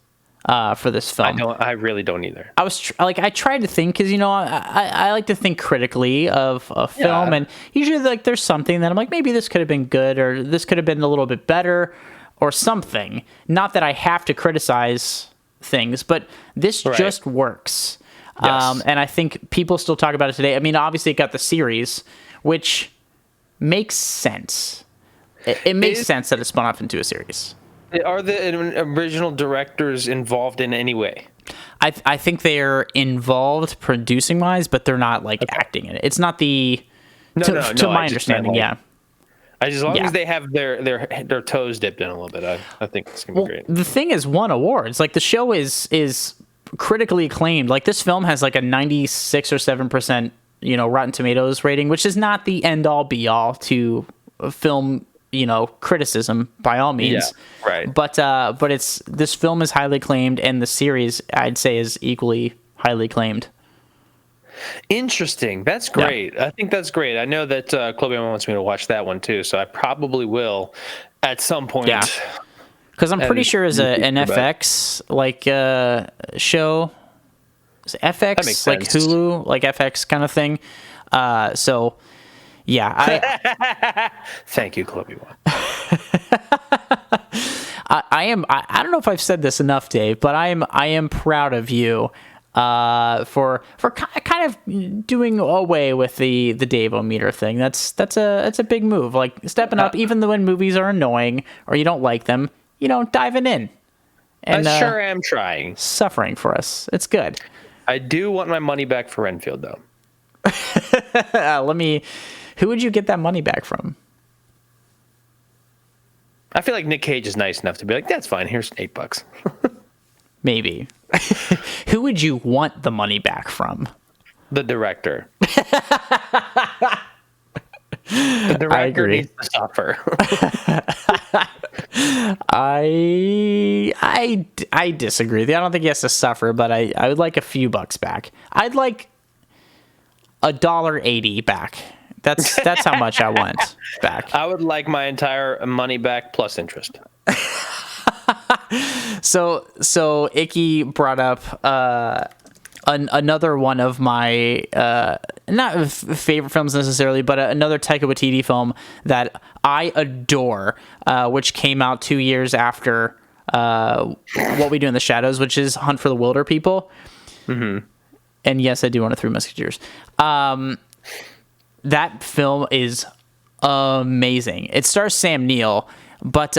for this film. I really don't either. I tried to think, because, you know, I like to think critically of a film, and usually like there's something that I'm like, maybe this could have been good, or this could have been a little bit better, or something. Not that I have to criticize things, but this just works. Yes. And I think people still talk about it today. I mean, obviously it got the series, which makes sense. It makes sense that it spun off into a series. Are the original directors involved in any way? I think they're involved producing wise, but they're not like acting in it. It's not to my understanding. Yeah. As long as they have their toes dipped in a little bit, I think it's gonna be great. The thing is, won awards. Like, the show is critically acclaimed. Like, this film has like a 96 or 7%, you know, Rotten Tomatoes rating, which is not the end all be all to a film, you know, criticism by all means. Yeah, right. But this film is highly acclaimed, and the series, I'd say, is equally highly acclaimed. Interesting. That's great. Yeah. I think that's great. I know that Chloe wants me to watch that one too, so I probably will at some point. Yeah. Because I'm pretty sure it's an FX like show. Is it FX like Hulu, like FX kind of thing. So yeah, thank you, Chloe. I don't know if I've said this enough, Dave, but I am proud of you for kind of doing away with the Dave-O-meter thing. That's a big move. Like stepping up, even though when movies are annoying or you don't like them, diving in. And I sure am trying. Suffering for us. It's good. I do want my money back for Renfield, though. Who would you get that money back from? I feel like Nick Cage is nice enough to be like, that's fine. Here's $8. Maybe. Who would you want the money back from? The director. The director needs to suffer. I disagree with you. I don't think he has to suffer, but I would like a few bucks back. I'd like $1.80 back. That's how much I want back. I would like my entire money back plus interest. So Icky brought up another one of my not favorite films necessarily, but another Taika Waititi film that I adore, which came out 2 years after What We Do in the Shadows, which is Hunt for the Wilder People. Mm-hmm. And yes, I do want to Three Musketeers. That film is amazing. It stars Sam Neill, but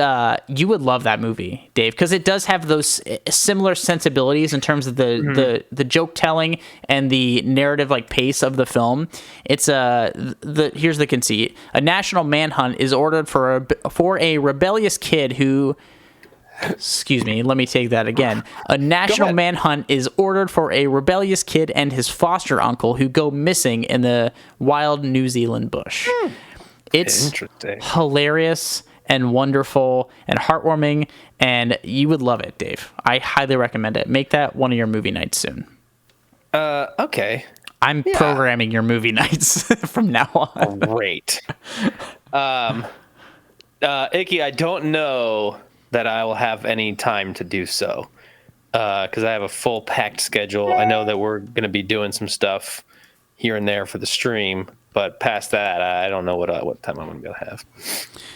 you would love that movie, Dave, because it does have those similar sensibilities in terms of the joke telling and the narrative pace of the film. It's here's the conceit: a national manhunt is ordered for a rebellious kid who. Excuse me, let me take that again. A national manhunt is ordered for a rebellious kid and his foster uncle who go missing in the wild New Zealand bush. It's hilarious and wonderful and heartwarming, and you would love it, Dave. I highly recommend it. Make that one of your movie nights soon. Okay. I'm programming your movie nights from now on. Great. Icky, I don't know that I will have any time to do so because I have a full packed schedule. I know that we're going to be doing some stuff here and there for the stream, but past that, I don't know what time I'm going to be able to have.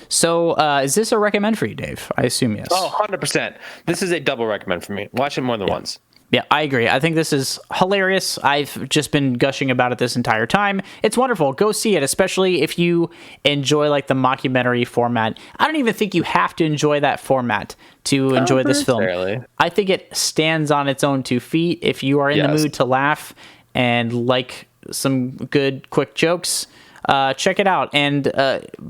So is this a recommend for you, Dave? I assume yes. Oh, 100%. This is a double recommend for me. Watch it more than once. Yeah, I agree. I think this is hilarious. I've just been gushing about it this entire time. It's wonderful. Go see it, especially if you enjoy the mockumentary format. I don't even think you have to enjoy that format to enjoy this film. I think it stands on its own 2 feet. If you are in the mood to laugh and like some good quick jokes, check it out. And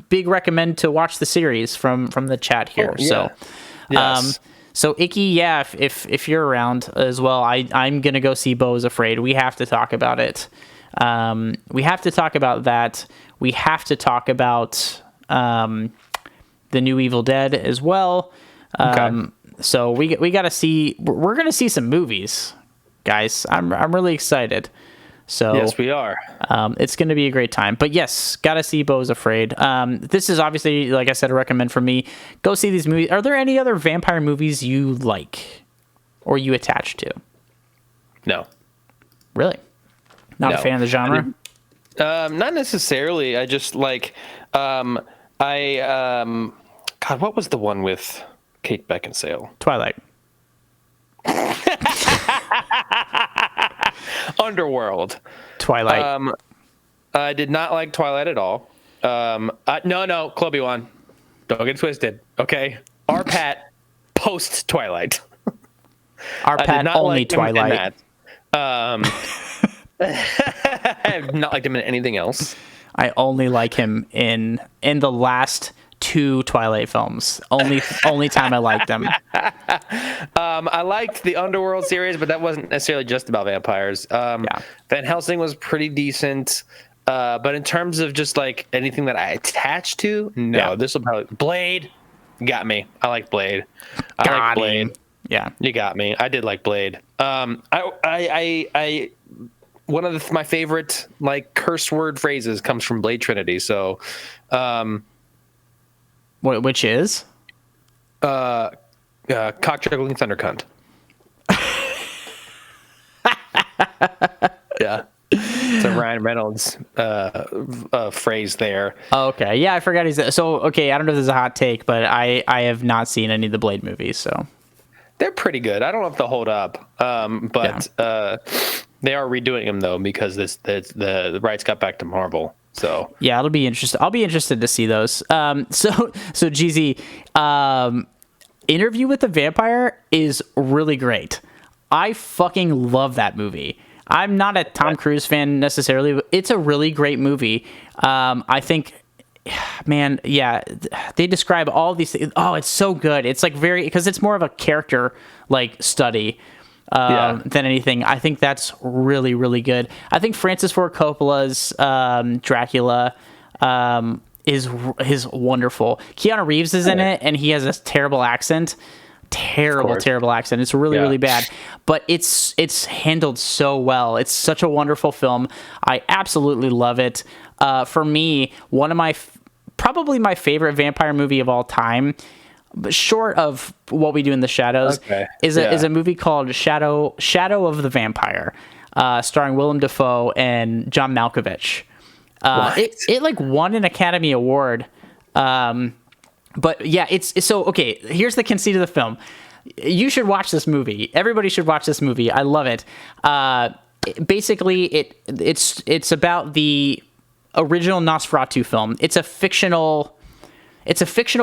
big recommend to watch the series from the chat here. So, yes. So Icky, if you're around as well, I'm gonna go see Beau is Afraid. We have to talk about it. We have to talk about that. We have to talk about the new Evil Dead as well. So we gotta see. We're gonna see some movies, guys. I'm really excited. So yes, we are. It's going to be a great time. But yes, gotta see Beau is Afraid. This is obviously, like I said, a recommend for me. Go see these movies. Are there any other vampire movies you like or you attach to? No. Really? Not a fan of the genre? Not necessarily. I just like God, what was the one with Kate Beckinsale? Twilight. Underworld. Twilight. I did not like Twilight at all. No, Chloe Wan. Don't get twisted. Okay. Our Pat post Twilight. Our Pat only Twilight. I have not liked him in anything else. I only like him in the last 2 Twilight films. Only time I liked them. I liked the Underworld series, but that wasn't necessarily just about vampires. Van Helsing was pretty decent. But in terms of just anything that I attached to, no. This will probably Blade got me. I like Blade. I like Blade. Yeah, you got me. I did like Blade. I one of my favorite curse word phrases comes from Blade Trinity. So, which is cock juggling thunder cunt. Yeah. It's a Ryan Reynolds phrase there. Oh, okay. Yeah, I forgot he's so okay. I don't know if this is a hot take, but I have not seen any of the Blade movies. So They're pretty good. I don't know if they'll hold up, but they are redoing them though because the rights got back to Marvel. So yeah, it'll be interesting. I'll be interested to see those. So GZ, Interview with the Vampire is really great. I fucking love that movie. I'm not a Tom Cruise fan necessarily, but it's a really great movie. I think, man, yeah, they describe all these things. Oh, it's so good. It's like because it's more of a character like study than anything. I think that's really, really good. I think Francis Ford Coppola's Dracula is wonderful. Keanu Reeves is in it, and he has this terrible accent. Terrible accent. It's really, really bad, but it's handled so well. It's such a wonderful film. I absolutely love it. For me, one of probably my favorite vampire movie of all time, but short of What We Do in the Shadows, is a movie called Shadow of the Vampire, starring Willem Dafoe and John Malkovich. It like won an Academy Award. But yeah, it's so okay. Here's the conceit of the film. You should watch this movie. Everybody should watch this movie. I love it. Basically, it's about the original Nosferatu film. It's a fictional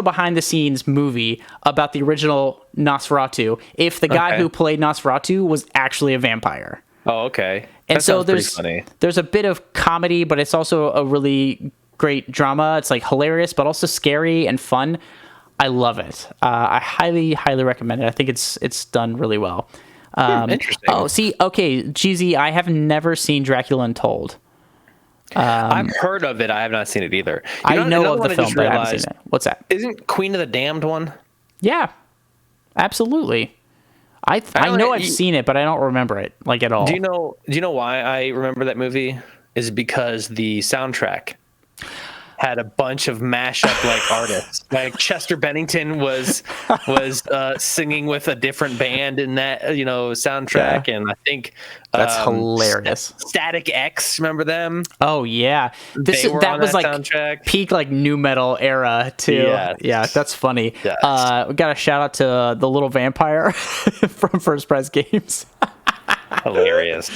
behind the scenes movie about the original Nosferatu. If the guy who played Nosferatu was actually a vampire. Oh, okay. And so there's a bit of comedy, but it's also a really great drama. It's like hilarious, but also scary and fun. I love it. I highly recommend it. I think it's done really well. Interesting. Oh, see, okay, GZ, I have never seen Dracula Untold. I've heard of it. I have not seen it either. I know of the film, but I haven't seen it. What's that? Isn't Queen of the Damned one? Yeah, absolutely. I know I've seen it, but I don't remember it like at all. Do you know why I remember that movie? Is because the soundtrack had a bunch of mashup like artists. Like Chester Bennington was singing with a different band in that soundtrack, and I think that's hilarious. Static X, remember them? Oh yeah, that was like soundtrack. Peak like new metal era too. Yeah, that's funny. Yes. We got a shout out to the Little Vampire from First Prize Games. Hilarious.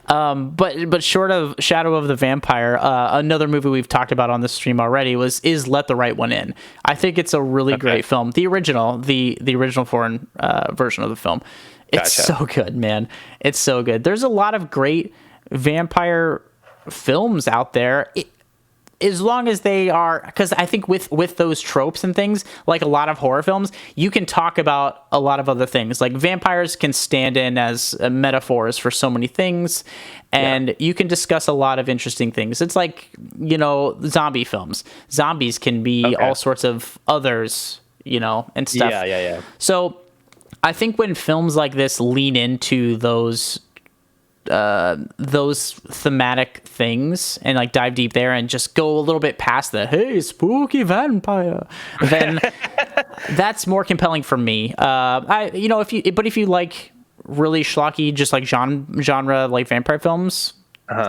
But short of Shadow of the Vampire, another movie we've talked about on the stream already is Let the Right One In. I think it's a really great film. The original foreign version of the film. It's so good, man. It's so good. There's a lot of great vampire films out there. As long as they are, because I think with those tropes and things, like a lot of horror films, you can talk about a lot of other things. Like vampires can stand in as metaphors for so many things, and you can discuss a lot of interesting things. It's like, zombie films. Zombies can be all sorts of others, and stuff. Yeah. So I think when films like this lean into those thematic things and like dive deep there and just go a little bit past the hey spooky vampire, then that's more compelling for me. If you like really schlocky, just like genre like vampire films,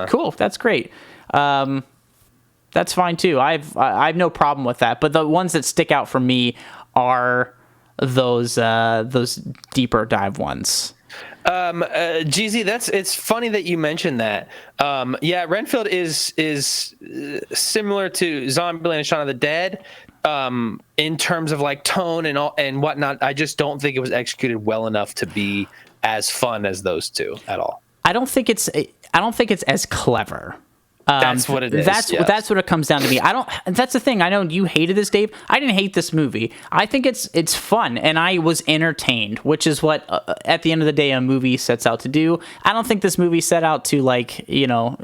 cool, that's great. That's fine too. I've no problem with that. But the ones that stick out for me are those deeper dive ones. GZ, it's funny that you mentioned that. Renfield is similar to Zombieland and Shaun of the Dead in terms of like tone and whatnot. I just don't think it was executed well enough to be as fun as those two at all. I don't think it's as clever. That's what it is. That's what it comes down to me. That's the thing. I know you hated this, Dave. I didn't hate this movie. I think it's fun, and I was entertained, which is what at the end of the day a movie sets out to do. I don't think this movie set out to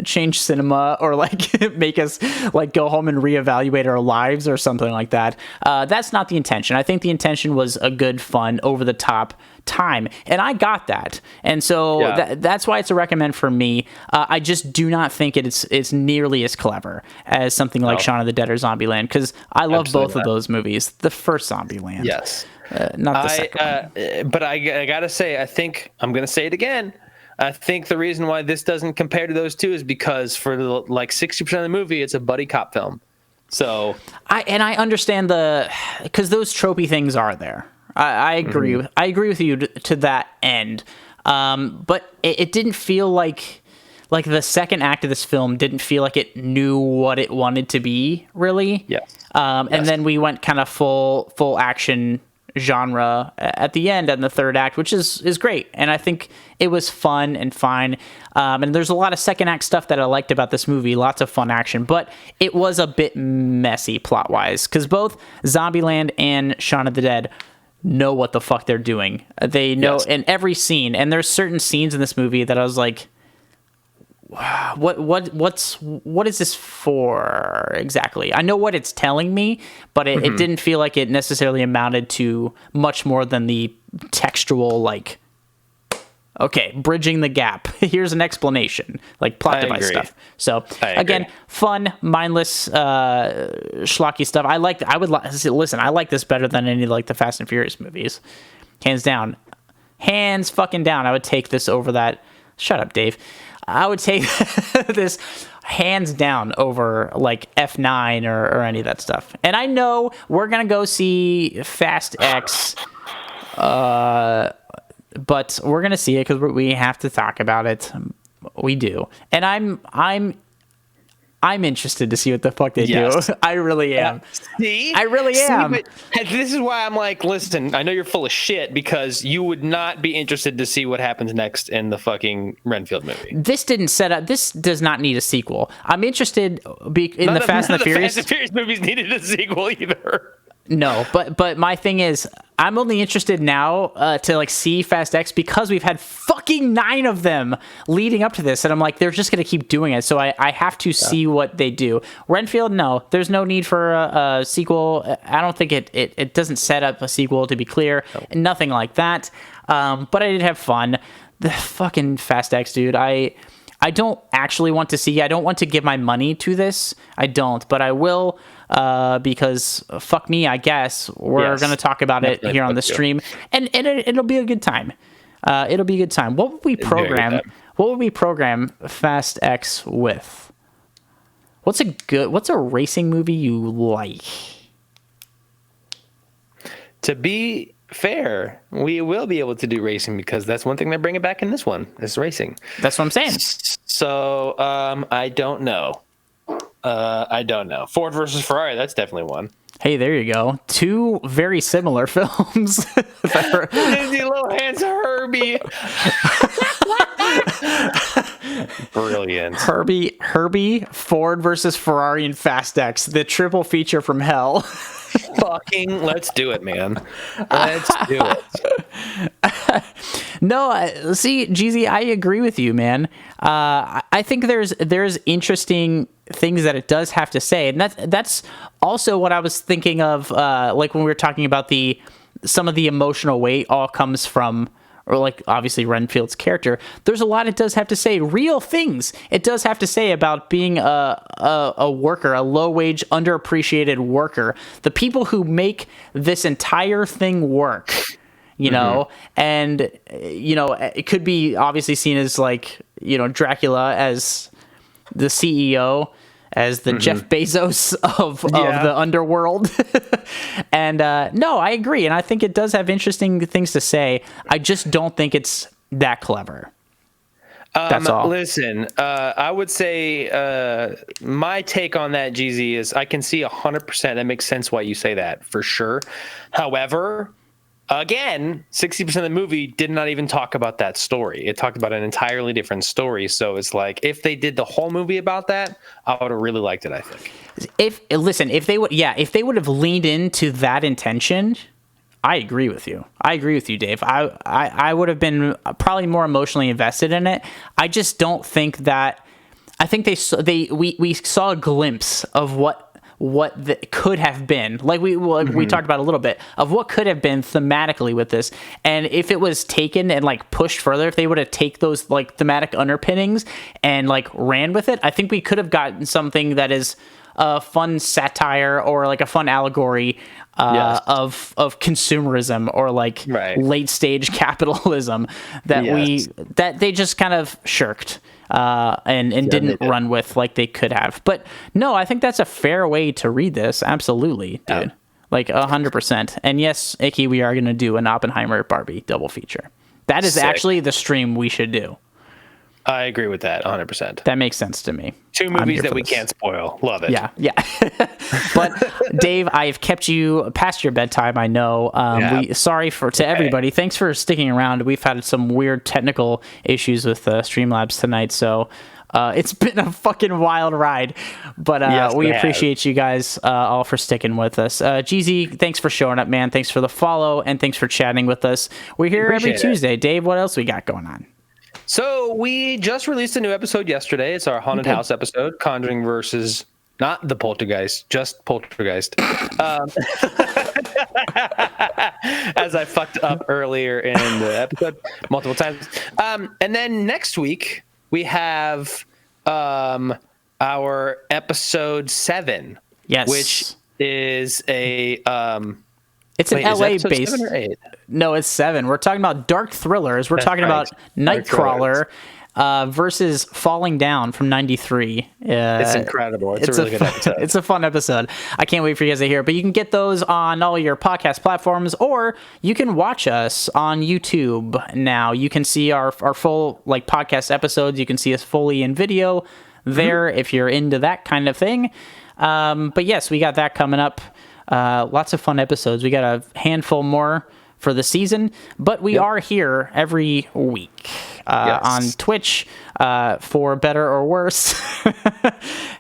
change cinema or like make us like go home and reevaluate our lives or something like that. That's not the intention. I think the intention was a good, fun, over the top time, and I got that, and so that's why it's a recommend for me. I just do not think it's nearly as clever as something like Shaun of the Dead or Zombieland, because I love both of those movies. The first Zombieland, yes, not the second one. But I gotta say, I think I'm gonna say it again. I think the reason why this doesn't compare to those two is because for like 60% of the movie, it's a buddy cop film. So I understand because those tropey things are there. I agree. I agree with you to that end. But it didn't feel like the second act of this film didn't feel like it knew what it wanted to be, really. Yes. And then we went kind of full action genre at the end and the third act, which is great. And I think it was fun and fine. And there's a lot of second act stuff that I liked about this movie. Lots of fun action, but it was a bit messy plot wise because both Zombieland and Shaun of the Dead know what the fuck they're doing. They know in every scene. And there's certain scenes in this movie that I was like, what is this for exactly? I know what it's telling me, but it didn't feel like it necessarily amounted to much more than the textual, like, okay, bridging the gap. Here's an explanation, like plot device stuff. So again, fun, mindless, schlocky stuff. I like this better than any like the Fast and Furious movies, hands down, hands fucking down. I would take this over that. Shut up, Dave. I would take this hands down over like F9 or any of that stuff. And I know we're going to go see Fast X, but we're going to see it because we have to talk about it. We do. And I'm interested to see what the fuck they do. I really am. See? I really am. But this is why I'm like, listen, I know you're full of shit because you would not be interested to see what happens next in the fucking Renfield movie. This does not need a sequel. I'm interested in the Fast and the Furious. Fast and Furious movies needed a sequel either. No, but my thing is, I'm only interested now to like see Fast X because we've had fucking 9 of them leading up to this, and I'm like, they're just gonna keep doing it. So I have to see what they do. Renfield, no, there's no need for a sequel. I don't think it doesn't set up a sequel, to be clear. Nothing like that. But I did have fun. The fucking Fast X, dude. I don't actually want to see. I don't want to give my money to this. I don't, but I will. Because fuck me, I guess we're going to talk about it here on the stream, and it'll be a good time. It'll be a good time. What would we program? What would we program Fast X with? What's a racing movie you like? To be fair, we will be able to do racing because that's one thing they're bringing back in this one is racing. That's what I'm saying. So I don't know. Ford versus Ferrari, that's definitely one. Hey, there you go. 2 very similar films. Lindsay Lohan's Herbie. Brilliant. Herbie, Ford versus Ferrari, and Fast X, the triple feature from hell. Fucking let's do it, man. Let's do it. No, see, Jeezy, I agree with you, man. I think there's interesting things that it does have to say, and that's also what I was thinking of, like when we were talking about some of the emotional weight all comes from, or like obviously Renfield's character. There's a lot it does have to say, real things. It does have to say about being a worker, a low wage, underappreciated worker, the people who make this entire thing work. You know, and it could be obviously seen as like, Dracula as the CEO, as the Jeff Bezos of the underworld. And no, I agree. And I think it does have interesting things to say. I just don't think it's that clever. That's all. Listen, I would say my take on that, GZ, is I can see 100%. That makes sense why you say that, for sure. However, again, 60% of the movie did not even talk about that story. It talked about an entirely different story. So it's like, if they did the whole movie about that, I would have really liked it, I think. If they would have leaned into that intention, I agree with you. I agree with you, Dave. I would have been probably more emotionally invested in it. I just don't think that. I think we saw a glimpse of what could have been, like we talked about a little bit of what could have been thematically with this. And if it was taken and like pushed further, if they would have take those like thematic underpinnings and like ran with it, I think we could have gotten something that is a fun satire or like a fun allegory of consumerism or like late stage capitalism that they just kind of shirked. And didn't run with like they could have. But no, I think that's a fair way to read this. Absolutely, dude. like 100%. And yes, Icky, we are going to do an Oppenheimer Barbie double feature. That is actually the stream we should do. I agree with that 100%. That makes sense to me. 2 movies that we can't spoil. Love it. Yeah. But Dave, I've kept you past your bedtime. I know. Sorry to everybody. Thanks for sticking around. We've had some weird technical issues with Streamlabs tonight, so it's been a fucking wild ride. But we appreciate you guys all for sticking with us. Jeezy, thanks for showing up, man. Thanks for the follow, and thanks for chatting with us. We're here every Tuesday. Dave, what else we got going on? So we just released a new episode yesterday. It's our haunted house episode, Conjuring versus not the Poltergeist, just Poltergeist. As I fucked up earlier in the episode multiple times. And then next week we have our episode 7, which is a it's an LA based. No, it's 7. We're talking about dark thrillers. We're talking about Nightcrawler versus Falling Down from '93. It's incredible. It's a really good episode. It's a fun episode. I can't wait for you guys to hear it. But you can get those on all your podcast platforms, or you can watch us on YouTube now. You can see our full podcast episodes. You can see us fully in video there if you're into that kind of thing. But yes, we got that coming up. Lots of fun episodes. We got a handful more for the season, but we are here every week on Twitch for better or worse,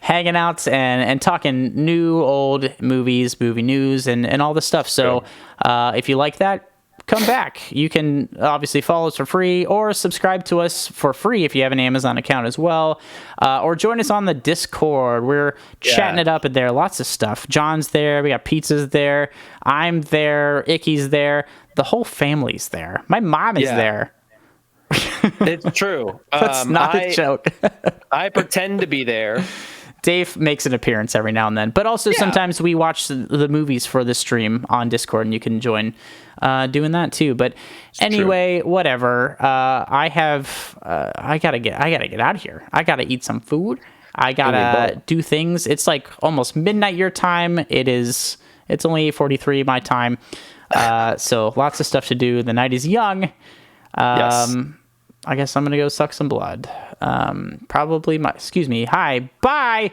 hanging out and talking new, old movies, movie news, and all this stuff. So if you like that, come back. You can obviously follow us for free or subscribe to us for free if you have an Amazon account as well, or join us on the Discord. We're chatting it up in there. Lots of stuff. John's there. We got pizzas there. I'm there. Icky's there. The whole family's there. My mom is there. It's true. That's not a joke. I pretend to be there. Dave makes an appearance every now and then, but also sometimes we watch the movies for the stream on Discord, and you can join doing that too. But anyway, whatever. I gotta get out of here. I gotta eat some food. I gotta do things. It's like almost midnight your time. It's only 8:43 my time. So lots of stuff to do. The night is young. I guess I'm gonna go suck some blood. Probably excuse me. Hi. Bye.